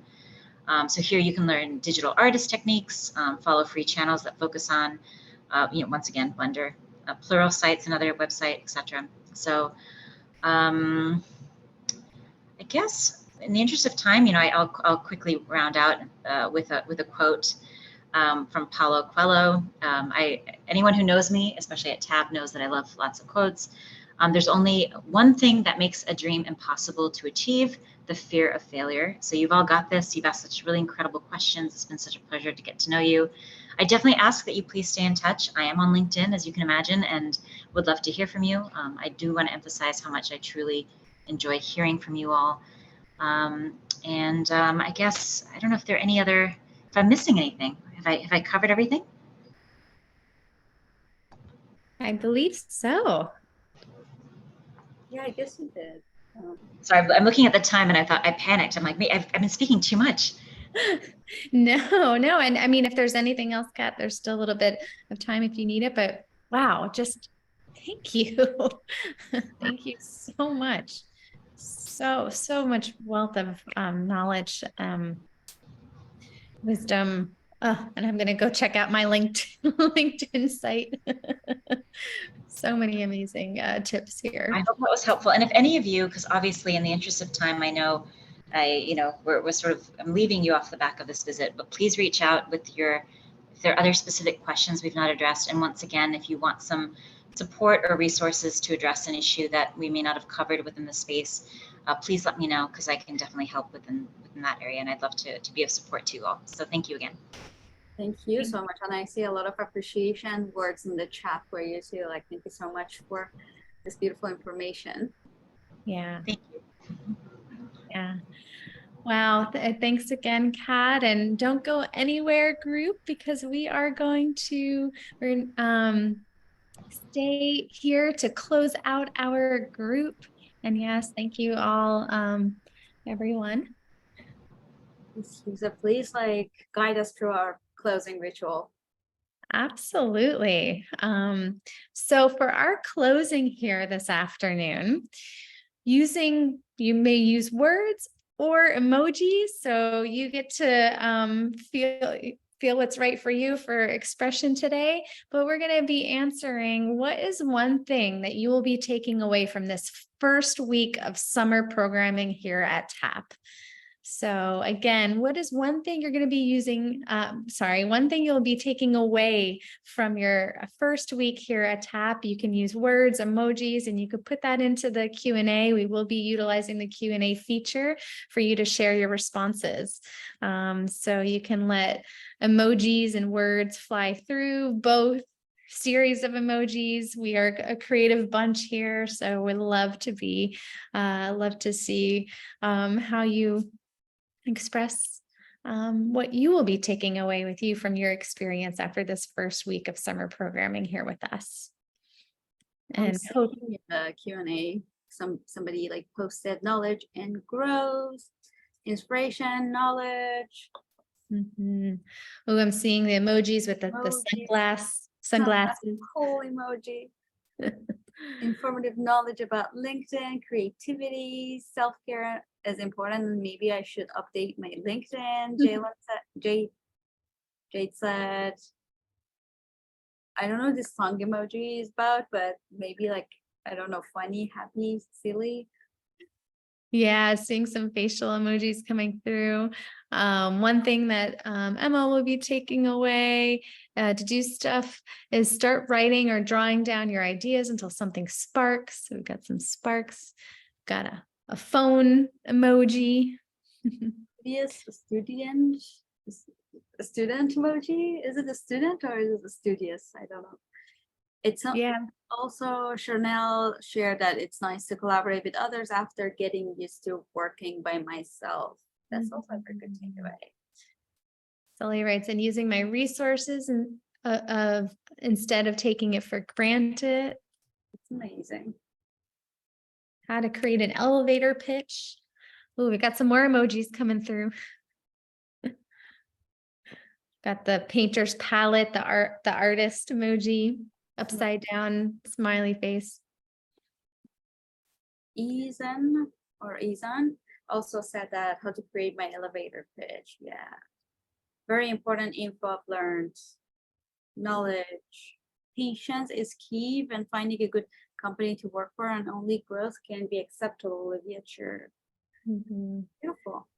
So here you can learn digital artist techniques, follow free channels that focus on, once again, Blender, Pluralsight's another website, etc. So I guess in the interest of time, I'll quickly round out with a quote from Paulo Coelho. Anyone who knows me, especially at TAB, knows that I love lots of quotes. There's only one thing that makes a dream impossible to achieve: the fear of failure. So you've all got this. You've asked such really incredible questions. It's been such a pleasure to get to know you. I definitely ask that you please stay in touch. I am on LinkedIn, as you can imagine, and would love to hear from you. I do want to emphasize how much I truly enjoy hearing from you all. I guess, I don't know if there are any other, if I'm missing anything. Have I covered everything? I believe so. Yeah, I guess you did. Sorry, I'm looking at the time and I panicked. I'm like, I've been speaking too much. No. And I mean, if there's anything else, Kat, there's still a little bit of time if you need it, but wow, just thank you. Thank you so much. So much wealth of knowledge, wisdom. And I'm going to go check out my LinkedIn site. So many amazing tips here. I hope that was helpful. And if any of you, because obviously in the interest of time, I know we're sort of, I'm leaving you off the back of this visit, but please reach out with if there are other specific questions we've not addressed. And once again, if you want some support or resources to address an issue that we may not have covered within the space, please let me know, because I can definitely help within that area. And I'd love to be of support to you all. So thank you again. Thank you so much. And I see a lot of appreciation words in the chat for you too. Like, thank you so much for this beautiful information. Yeah. Thank you. Yeah. Wow. Thanks again, Kat. And don't go anywhere, group, because we are going to stay here to close out our group. And yes, thank you all, everyone. So please guide us through our closing ritual. Absolutely. So for our closing here this afternoon, you may use words or emojis. So you get to feel what's right for you for expression today, but we're going to be answering, what is one thing that you will be taking away from this first week of summer programming here at TAP? So again, what is one thing you're going to be one thing you'll be taking away from your first week here at TAP? You can use words, emojis, and you could put that into the Q&A. We will be utilizing the Q&A feature for you to share your responses. So you can let emojis and words fly through both series of emojis. We are a creative bunch here, so we'd love to see how you express what you will be taking away with you from your experience after this first week of summer programming here with us. And the Q&A somebody like posted knowledge and growth, inspiration, knowledge. Mhm. Oh, I'm seeing the emojis with the Emojis. sunglasses. Cool emoji. Informative knowledge about LinkedIn, creativity, self-care is important. Maybe I should update my LinkedIn. Jade said, I don't know what this song emoji is about, but maybe like, I don't know, funny, happy, silly. Yeah, seeing some facial emojis coming through. One thing that Emma will be taking away to do stuff is start writing or drawing down your ideas until something sparks. So we've got some sparks. Got a phone emoji. Yes, a student emoji. Is it a student or is it a studious? I don't know. It's not. Yeah. Also, Chanel shared that it's nice to collaborate with others after getting used to working by myself. That's also a very good takeaway. Sully writes, and using my resources and of instead of taking it for granted. It's amazing. How to create an elevator pitch. Oh, we got some more emojis coming through. Got the painter's palette, the artist emoji, upside down smiley face. Izan also said that how to create my elevator pitch. Yeah. Very important info I've learned. Knowledge. Patience is key when finding a good company to work for, and only growth can be acceptable with future. Beautiful.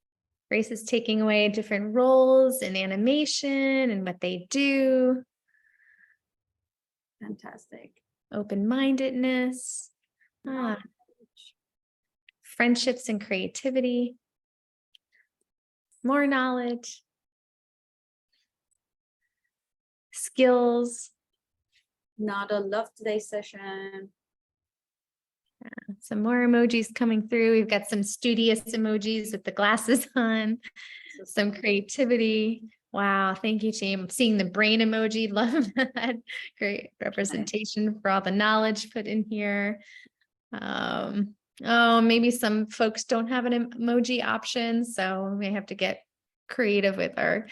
Grace is taking away different roles in animation and what they do. Fantastic. Open-mindedness. Friendships and creativity. More knowledge. Skills. Nada, love today's session. Some more emojis coming through. We've got some studious emojis with the glasses on. Some creativity. Wow, thank you, team. I'm seeing the brain emoji. Love that. Great representation for all the knowledge put in here. Oh, maybe some folks don't have an emoji option, so we may have to get creative with our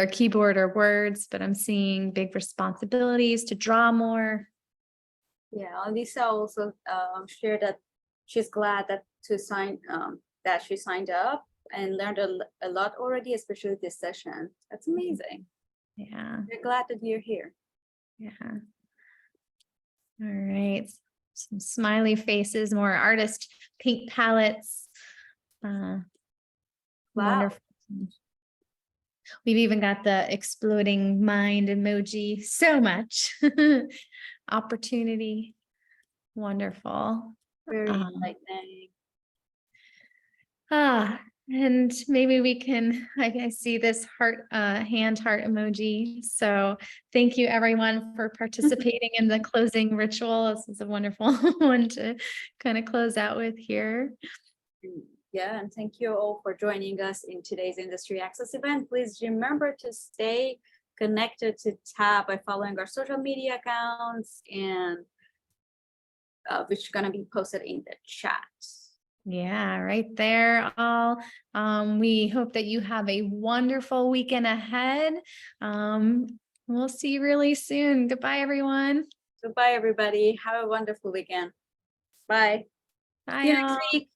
keyboard or words, but I'm seeing big responsibilities to draw more. Yeah, Lisa also shared that she's glad that that she signed up and learned a lot already, especially this session. That's amazing. Yeah. We're glad that you're here. Yeah. All right. Some smiley faces, more artist paint palettes. Wow. Wonderful. We've even got the exploding mind emoji. So much opportunity. Wonderful. Very enlightening. And maybe we can, I see this heart, hand heart emoji. So thank you everyone for participating in the closing ritual. This is a wonderful one to kind of close out with here. Yeah, and thank you all for joining us in today's Industry Access event. Please remember to stay connected to TAP by following our social media accounts, and which are going to be posted in the chat. Yeah, right there. All we hope that you have a wonderful weekend ahead. We'll see you really soon. Goodbye, everyone. Goodbye, everybody. Have a wonderful weekend. Bye. Bye. See you next all. week.